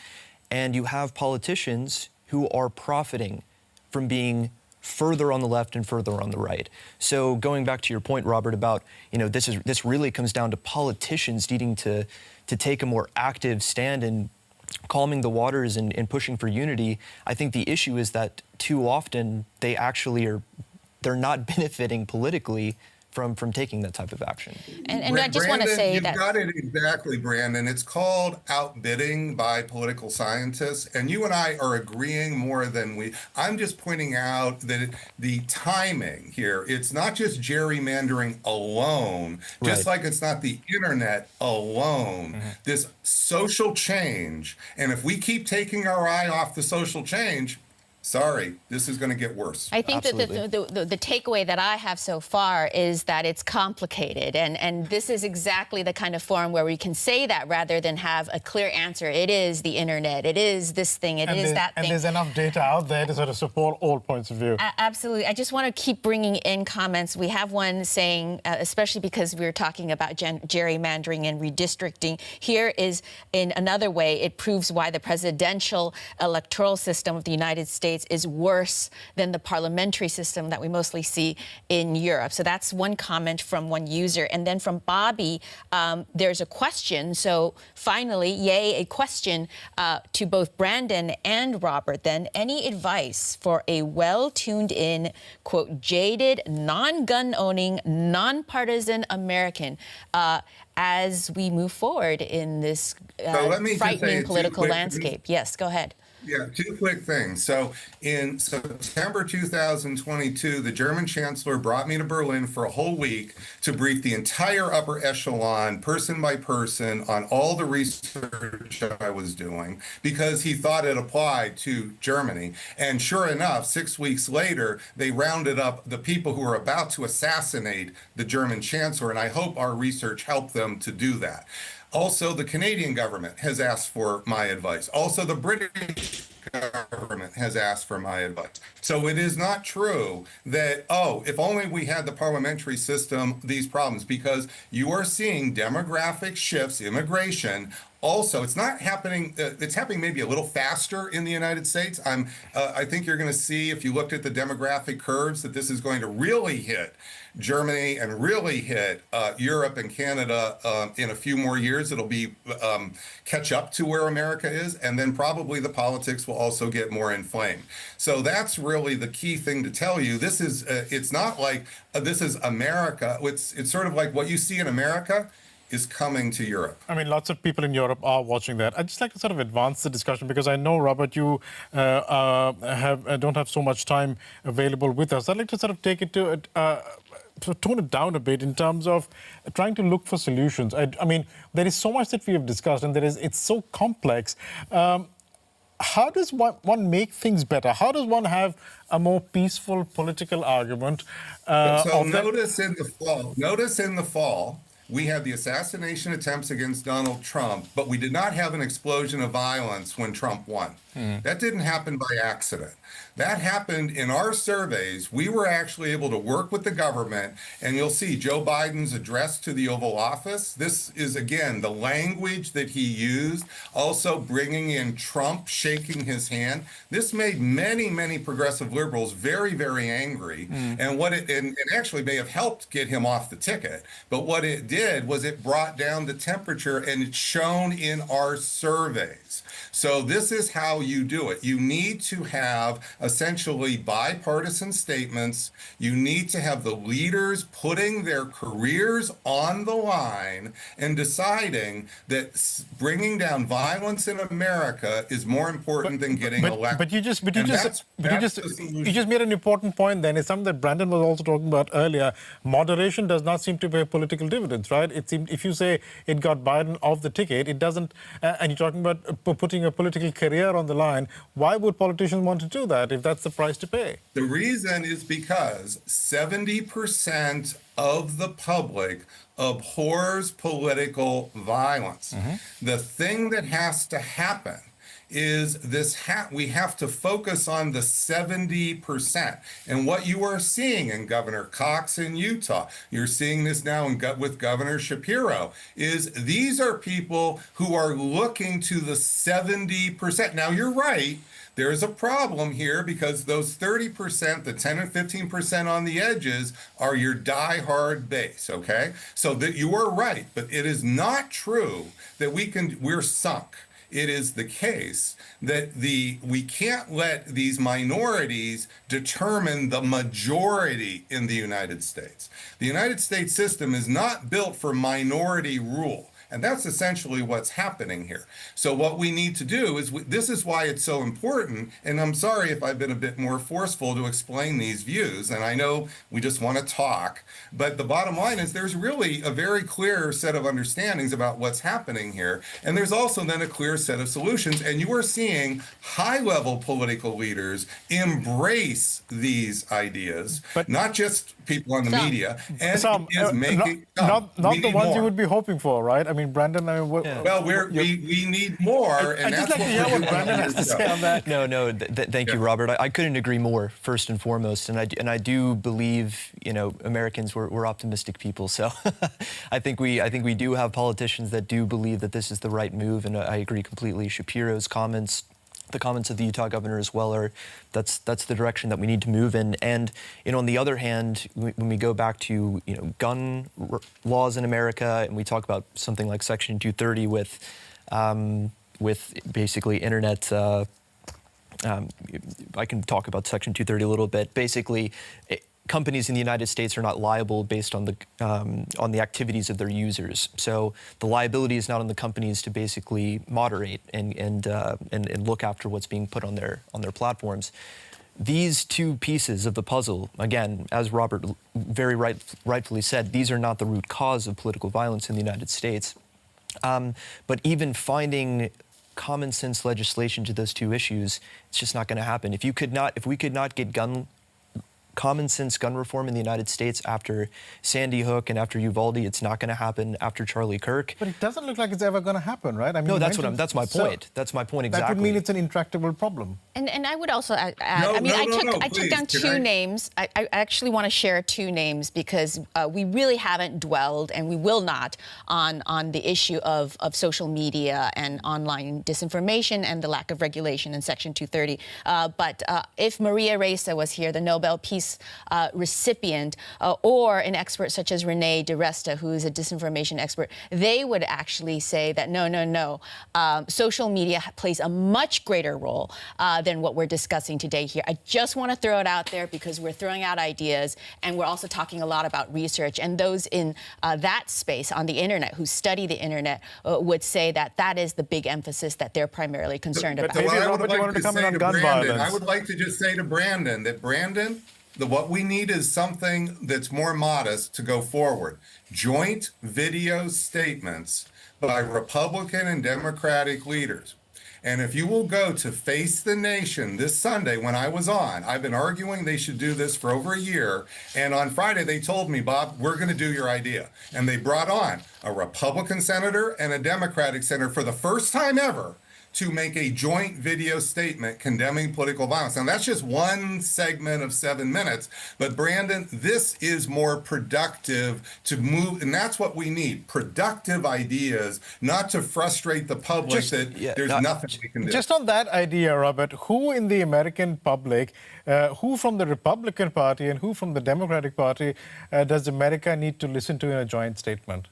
And you have politicians who are profiting from being further on the left and further on the right. So going back to your point, Robert, about, you know, this really comes down to politicians needing to take a more active stand in calming the waters and pushing for unity. I think the issue is that too often they're not benefiting politically from taking that type of action. And I just want to say that... You've got it exactly, Brandon. It's called outbidding by political scientists, and you and I are agreeing more than I'm just pointing out that the timing here, it's not just gerrymandering alone, just like it's not the internet alone. This social change, and if we keep taking our eye off the social change, sorry, this is going to get worse. I think that the takeaway that I have so far is that it's complicated, and this is exactly the kind of forum where we can say that rather than have a clear answer. It is the internet, it is this thing, it is that thing. And there's enough data out there to sort of support all points of view. Absolutely. I just want to keep bringing in comments. We have one saying, especially because we were talking about gerrymandering and redistricting, here is in another way, it proves why the presidential electoral system of the United States is worse than the parliamentary system that we mostly see in Europe. So that's one comment from one user. And then from Bobby, there's a question. So finally, a question to both Brandon and Robert then. Any advice for a well-tuned in, quote, jaded, non-gun owning, non-partisan American as we move forward in this frightening political landscape? Yes, go ahead. Yeah, two quick things. So in September 2022, the German chancellor brought me to Berlin for a whole week to brief the entire upper echelon, person by person, on all the research I was doing because he thought it applied to Germany. And sure enough, 6 weeks later, they rounded up the people who were about to assassinate the German chancellor. And I hope our research helped them to do that. Also, the Canadian government has asked for my advice. Also, the British government has asked for my advice. So it is not true that, if only we had the parliamentary system, these problems, because you are seeing demographic shifts, immigration. Also, it's not happening, it's happening maybe a little faster in the United States. I think you're going to see, if you looked at the demographic curves, that this is going to really hit Germany and really hit Europe and Canada in a few more years. It'll be catch up to where America is, and then probably the politics will also get more inflamed. So that's really the key thing to tell you. This is it's not like this is America. It's sort of like what you see in America is coming to Europe. I mean, lots of people in Europe are watching that. I'd just like to sort of advance the discussion because I know, Robert, you don't have so much time available with us. I'd like to sort of take it to tone it down a bit in terms of trying to look for solutions. I mean, there is so much that we have discussed, and it's so complex. How does one make things better? How does one have a more peaceful political argument? So notice in the fall, we had the assassination attempts against Donald Trump, but we did not have an explosion of violence when Trump won. That didn't happen by accident. That happened in our surveys. We were actually able to work with the government, and you'll see Joe Biden's address to the Oval Office. This is, again, the language that he used, also bringing in Trump, shaking his hand. This made many, many progressive liberals very, very angry, and it actually may have helped get him off the ticket. But what it did was it brought down the temperature, and it's shown in our surveys. So this is how you do it. You need to have essentially bipartisan statements. You need to have the leaders putting their careers on the line and deciding that bringing down violence in America is more important than getting elected. But you just made an important point. Then it's something that Brandon was also talking about earlier. Moderation does not seem to pay political dividends, right? It seemed if you say it got Biden off the ticket, it doesn't. And you're talking about putting a political career on the line. Why would politicians want to do that if that's the price to pay? The reason is because 70% of the public abhors political violence. The thing that has to happen is we have to focus on the 70%. And what you are seeing in Governor Cox in Utah, you're seeing this now with Governor Shapiro, is these are people who are looking to the 70%. Now, you're right. There's a problem here because those 30%, the 10 and 15% on the edges are your diehard base, okay? So that you are right, but it is not true that we're sunk. It is the case that we can't let these minorities determine the majority in the United States. The United States system is not built for minority rule. And that's essentially what's happening here. So what we need to do is, this is why it's so important, and I'm sorry if I've been a bit more forceful to explain these views, and I know we just want to talk, but the bottom line is there's really a very clear set of understandings about what's happening here, and there's also then a clear set of solutions, and you are seeing high-level political leaders embrace these ideas, but not just people on the media, and not the ones you would be hoping for, right? I mean, Brandon, well, we need more, and that's what Brandon has to say on that. Thank you, Robert. I couldn't agree more. First and foremost, and I do believe, Americans we're optimistic people. So I think we do have politicians that do believe that this is the right move, and I agree completely. Shapiro's comments. The comments of the Utah governor as well that's the direction that we need to move in. And on the other hand, when we go back to gun laws in America, and we talk about something like Section 230 with basically internet. I can talk about Section 230 a little bit. Basically, companies in the United States are not liable based on the activities of their users. So the liability is not on the companies to basically moderate and look after what's being put on their platforms. These two pieces of the puzzle, again, as Robert very rightfully said, these are not the root cause of political violence in the United States. But even finding common sense legislation to those two issues, it's just not going to happen. If we could not get common sense gun reform in the United States after Sandy Hook and after Uvalde, it's not going to happen after Charlie Kirk. But it doesn't look like it's ever going to happen, right? I mean, no, that's my point. That's my point exactly. That would mean it's an intractable problem. And I would also add, I took down two names. I actually want to share two names because we really haven't dwelled, and we will not, on the issue of social media and online disinformation and the lack of regulation in Section 230. But if Maria Ressa was here, the Nobel Peace this recipient or an expert such as Renee DiResta, who is a disinformation expert, they would actually say that no, social media plays a much greater role than what we're discussing today here. I just want to throw it out there because we're throwing out ideas, and we're also talking a lot about research. And those in that space on the internet who study the internet would say that that is the big emphasis that they're primarily concerned about. Maybe Robert, you wanted to comment on gun violence. I would like to just say to Brandon that what we need is something that's more modest to go forward. Joint video statements by Republican and Democratic leaders. And if you will go to Face the Nation this Sunday when I was on, I've been arguing they should do this for over a year. And on Friday, they told me, Bob, we're going to do your idea. And they brought on a Republican senator and a Democratic senator for the first time ever to make a joint video statement condemning political violence. Now, that's just one segment of 7 minutes. But Brandon, this is more productive to move. And that's what we need, productive ideas, not to frustrate the public there's nothing we can do. Just on that idea, Robert, who in the American public, who from the Republican Party and who from the Democratic Party does America need to listen to in a joint statement?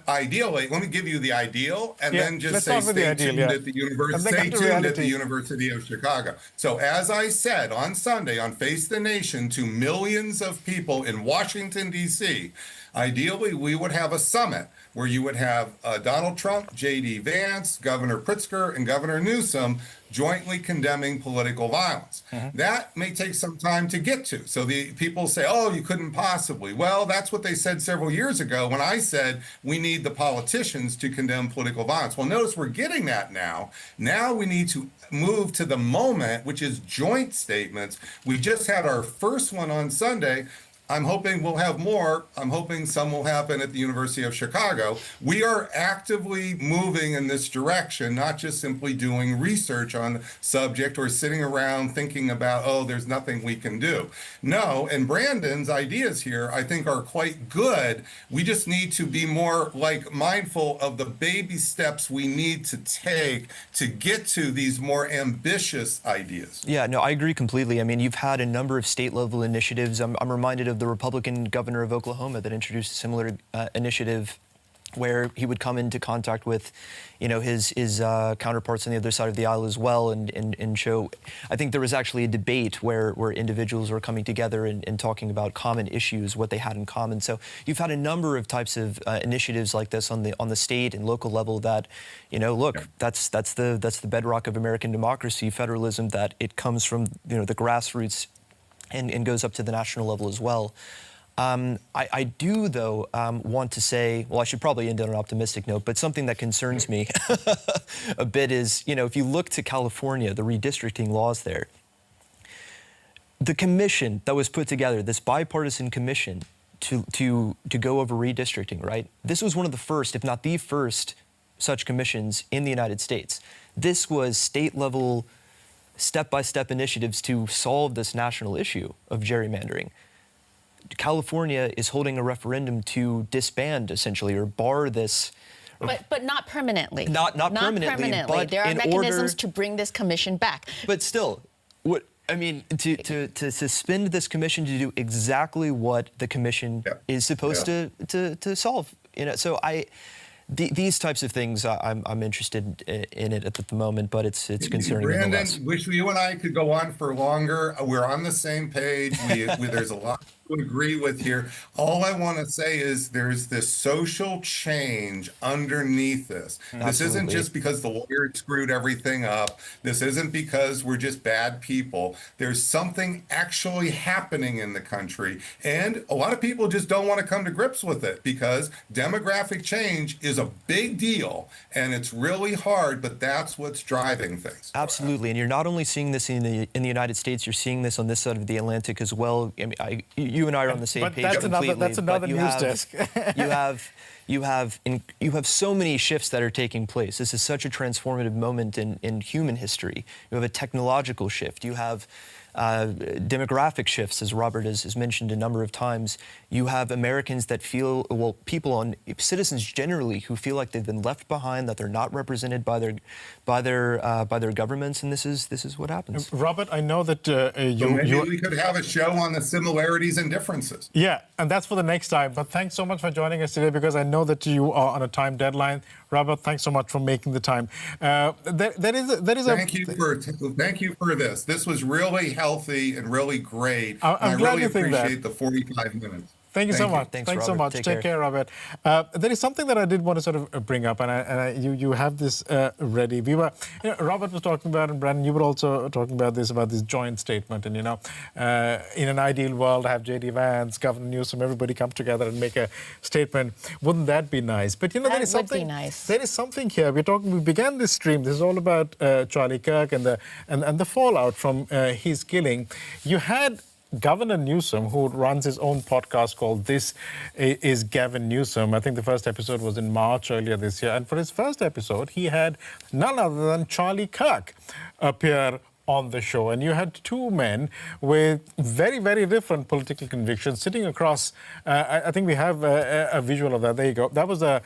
Ideally, let me give you the ideal and then just say stay tuned at the University of Chicago. So as I said on Sunday on Face the Nation to millions of people in Washington, D.C., ideally we would have a summit where you would have Donald Trump, J.D. Vance, Governor Pritzker, and Governor Newsom jointly condemning political violence. That may take some time to get to. So the people say, oh, you couldn't possibly. Well, that's what they said several years ago when I said we need the politicians to condemn political violence. Well, notice we're getting that now. Now we need to move to the moment, which is joint statements. We just had our first one on Sunday. I'm hoping we'll have more. I'm hoping some will happen at the University of Chicago. We are actively moving in this direction, not just simply doing research on the subject or sitting around thinking about, oh, there's nothing we can do. No, and Brandon's ideas here, I think, are quite good. We just need to be more mindful of the baby steps we need to take to get to these more ambitious ideas. Yeah, no, I agree completely. I mean, you've had a number of state-level initiatives. I'm reminded of the Republican governor of Oklahoma that introduced a similar initiative where he would come into contact with, his counterparts on the other side of the aisle as well and show. I think there was actually a debate where individuals were coming together and talking about common issues, what they had in common. So you've had a number of types of initiatives like this on the state and local level that, look, that's the bedrock of American democracy, federalism, that it comes from the grassroots and goes up to the national level as well. I do, though, want to say, well, I should probably end on an optimistic note, but something that concerns me a bit is, if you look to California, the redistricting laws there, the commission that was put together, this bipartisan commission to go over redistricting, right? This was one of the first, if not the first, such commissions in the United States. This was state-level step-by-step initiatives to solve this national issue of gerrymandering. California is holding a referendum to disband, essentially, or bar this. But not permanently. Not permanently. But there are mechanisms to bring this commission back. But still, to suspend this commission to do exactly what the commission is supposed to solve. So these types of things, I'm interested in it at the moment, but it's concerning. Brandon, wish you and I could go on for longer. We're on the same page. There's a lot to agree with here. All I want to say is there's this social change underneath this. Absolutely. This isn't just because the lawyer screwed everything up. This isn't because we're just bad people. There's something actually happening in the country, and a lot of people just don't want to come to grips with it because demographic change is a big deal, and it's really hard, but that's what's driving things. Absolutely, and you're not only seeing this in the United States, you're seeing this on this side of the Atlantic as well. I mean, you and I are on the same page completely. That's another news desk. you have so many shifts that are taking place. This is such a transformative moment in human history. You have a technological shift. You have demographic shifts, as Robert has mentioned a number of times. You have Americans that feel, well, citizens generally who feel like they've been left behind, that they're not represented by their governments, and this is what happens. Robert, I know that maybe we could have a show on the similarities and differences. Yeah, and that's for the next time. But thanks so much for joining us today, because I know that you are on a time deadline. Robert, thanks so much for making the time. Thank you for this. This was really healthy and really great. I'm glad really you think that. appreciate the 45 minutes. Thank you so much. Thanks so much. Take care, Robert. There is something that I did want to sort of bring up, and you have this ready. Robert was talking about, and Brandon, you were also talking about this joint statement. And in an ideal world, have J.D. Vance, Governor Newsom, everybody come together and make a statement. Wouldn't that be nice? But there is something. Would be nice. There is something here. We began this stream. This is all about Charlie Kirk and the fallout from his killing. You had Governor Newsom, who runs his own podcast called This Is Gavin Newsom. I think the first episode was in March earlier this year. And for his first episode, he had none other than Charlie Kirk appear on the show. And you had two men with very, very different political convictions sitting across. I think we have a visual of that. There you go. That was a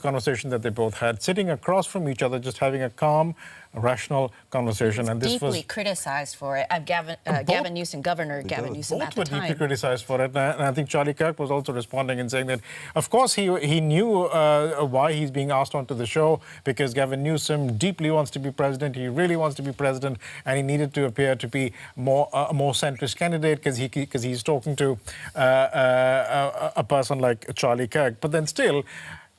conversation that they both had, sitting across from each other, just having a calm, rational conversation. And this deeply was criticized for it. Gavin Newsom, Governor Gavin Newsom at the both were time. deeply criticized for it. And I think Charlie Kirk was also responding and saying that, of course, he knew why he's being asked onto the show, because Gavin Newsom deeply wants to be president. He really wants to be president, and he needed to appear to be a more centrist candidate because he's talking to a person like Charlie Kirk. But then still,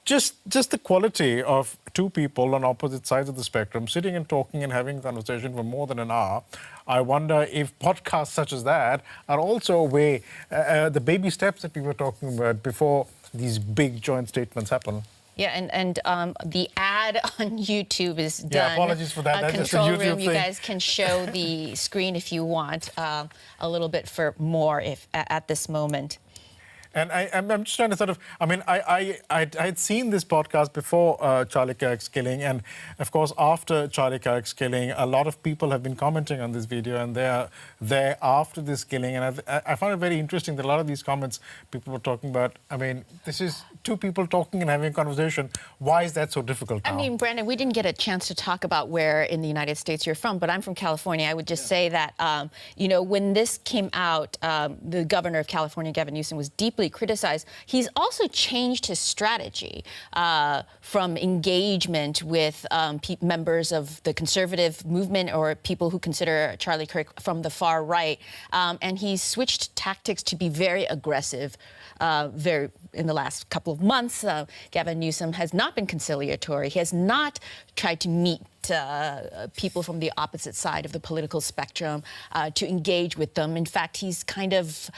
just the quality of two people on opposite sides of the spectrum sitting and talking and having a conversation for more than an hour. I wonder if podcasts such as that are also a way, the baby steps that we were talking about before these big joint statements happen. Yeah, and the ad on YouTube is done. Yeah, apologies for that. That's just a control YouTube room. thing. You guys can show the screen if you want a little bit for more at this moment. And I'm just trying to sort of, I'd seen this podcast before Charlie Kirk's killing, and of course after Charlie Kirk's killing, a lot of people have been commenting on this video, and they're there after this killing, and I found it very interesting that a lot of these comments people were talking about, this is two people talking and having a conversation. Why is that so difficult now? Brandon, we didn't get a chance to talk about where in the United States you're from, but I'm from California. I would just say that, when this came out, the governor of California, Gavin Newsom, was deeply criticized. He's also changed his strategy from engagement with members of the conservative movement or people who consider Charlie Kirk from the far right, and he's switched tactics to be very aggressive. In the last couple of months, Gavin Newsom has not been conciliatory. He has not tried to meet people from the opposite side of the political spectrum to engage with them. In fact, he's kind of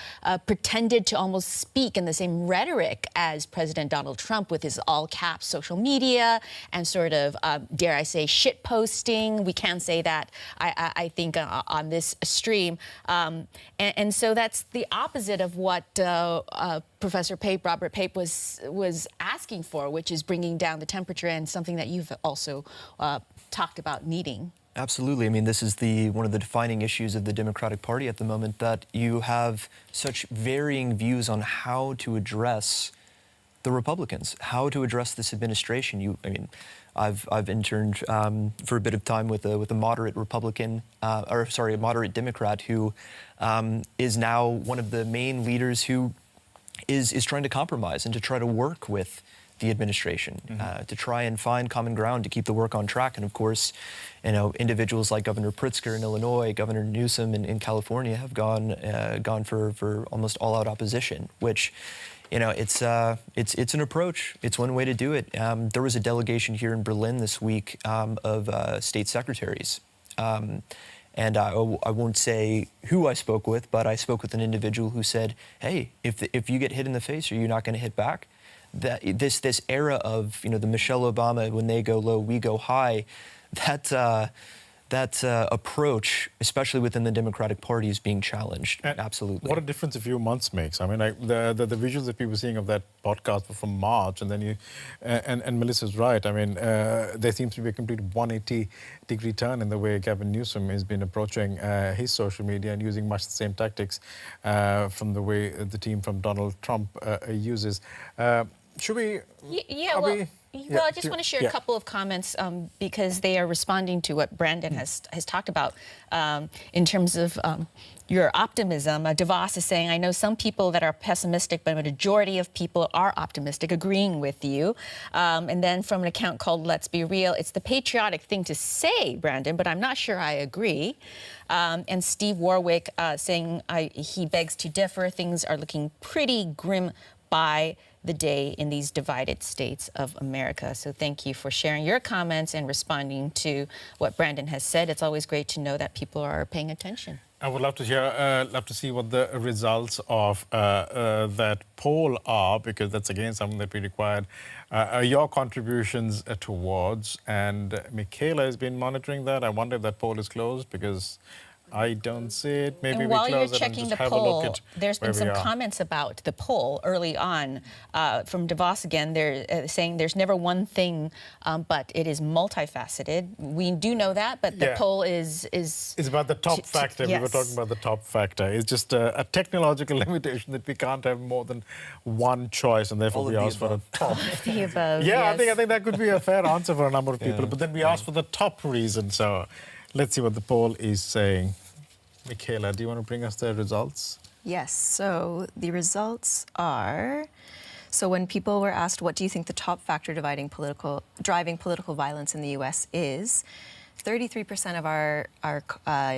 pretended to almost speak in the same rhetoric as President Donald Trump, with his all-caps social media and sort of, dare I say, shit posting. We can say that, I think, on this stream. And so that's the opposite of what Professor Pape, Robert Pape, was asking for, which is bringing down the temperature, and something that you've also talked about needing. Absolutely. This is one of the defining issues of the Democratic Party at the moment, that you have such varying views on how to address the Republicans, how to address this administration. I've interned for a bit of time with a moderate Republican, a moderate Democrat who is now one of the main leaders who is trying to compromise and to try to work with the administration, to try and find common ground to keep the work on track. And of course, individuals like Governor Pritzker in Illinois, Governor Newsom in California have gone for almost all-out opposition, which, it's an approach. It's one way to do it. There was a delegation here in Berlin this week of state secretaries. And I won't say who I spoke with, but I spoke with an individual who said, hey, if you get hit in the face, are you not going to hit back? This era of, the Michelle Obama, when they go low, we go high, that approach, especially within the Democratic Party, is being challenged. Absolutely. What a difference a few months makes. I mean, the visuals that we were seeing of that podcast were from March, and then and Melissa's right. I mean, there seems to be a complete 180-degree turn in the way Gavin Newsom has been approaching his social media and using much the same tactics from the way the team from Donald Trump uses. Should we? Well, I just want to share a couple of comments because they are responding to what Brandon has talked about in terms of your optimism. DeVos is saying, I know some people that are pessimistic, but a majority of people are optimistic, agreeing with you. And then from an account called Let's Be Real, it's the patriotic thing to say, Brandon, but I'm not sure I agree. And Steve Warwick saying he begs to differ. Things are looking pretty grim by the day in these divided states of America. So thank you for sharing your comments and responding to what Brandon has said. It's always great to know that people are paying attention. I would love to hear, love to see what the results of that poll are, because that's again something that we required your contributions towards. And Michaela has been monitoring that. I wonder if that poll is closed, because I don't see it. Maybe and we while you're close it and checking just the have a look poll, at there's been where some we are. comments about the poll early on from DeVos again. They're saying there's never one thing, but it is multifaceted. We do know that, but the poll is... It's about the top factor. Yes. We were talking about the top factor. It's just a technological limitation that we can't have more than one choice, and therefore we asked for a top. the above. Yeah, Yes. I think that could be a fair answer for a number of people. But then we asked for the top reason. So let's see what the poll is saying. Michaela, do you want to bring us the results? Yes, so the results are, so when people were asked, what do you think the top factor driving political violence in the U.S. is, 33% of our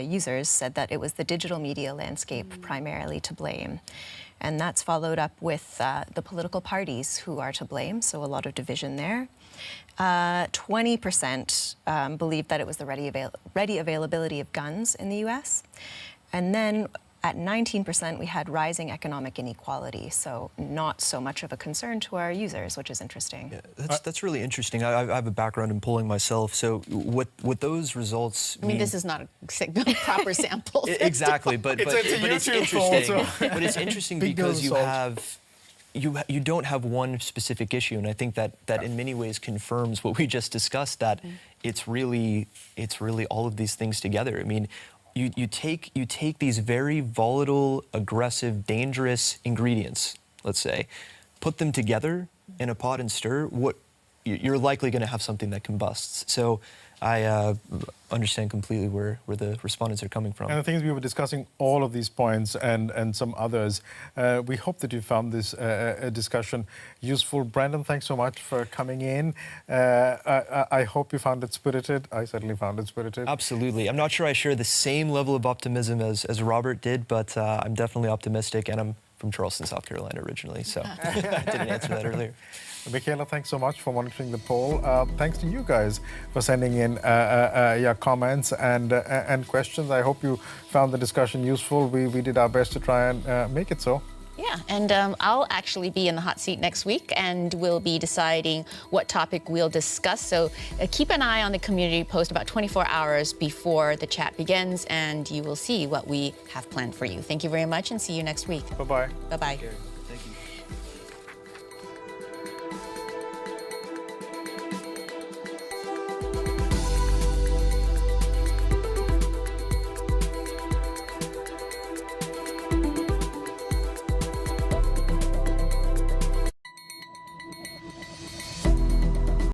users said that it was the digital media landscape primarily to blame. And that's followed up with the political parties who are to blame, so a lot of division there. 20% believed that it was the ready availability of guns in the U.S. And then at 19%, we had rising economic inequality, so not so much of a concern to our users, which is interesting. Yeah, that's really interesting. I have a background in polling myself, so what those results I mean, this is not a proper sample. Exactly, but it's YouTube poll, interesting. so- But it's interesting Big because result. you don't have one specific issue, and I think that in many ways confirms what we just discussed. That it's really all of these things together. I mean, you take these very volatile, aggressive, dangerous ingredients, let's say, put them together in a pot and stir. You're likely going to have something that combusts. So I understand completely where the respondents are coming from. And the thing is, we were discussing all of these points and some others. We hope that you found this discussion useful. Brandon, thanks so much for coming in. I hope you found it spirited. I certainly found it spirited. Absolutely. I'm not sure I share the same level of optimism as Robert did, but I'm definitely optimistic, and I'm from Charleston, South Carolina originally, so I didn't answer that earlier. Michaela, thanks so much for monitoring the poll. Thanks to you guys for sending in your comments and questions. I hope you found the discussion useful. We did our best to try and make it so. Yeah, and I'll actually be in the hot seat next week, and we'll be deciding what topic we'll discuss. So keep an eye on the community post about 24 hours before the chat begins, and you will see what we have planned for you. Thank you very much, and see you next week. Bye-bye. Bye-bye.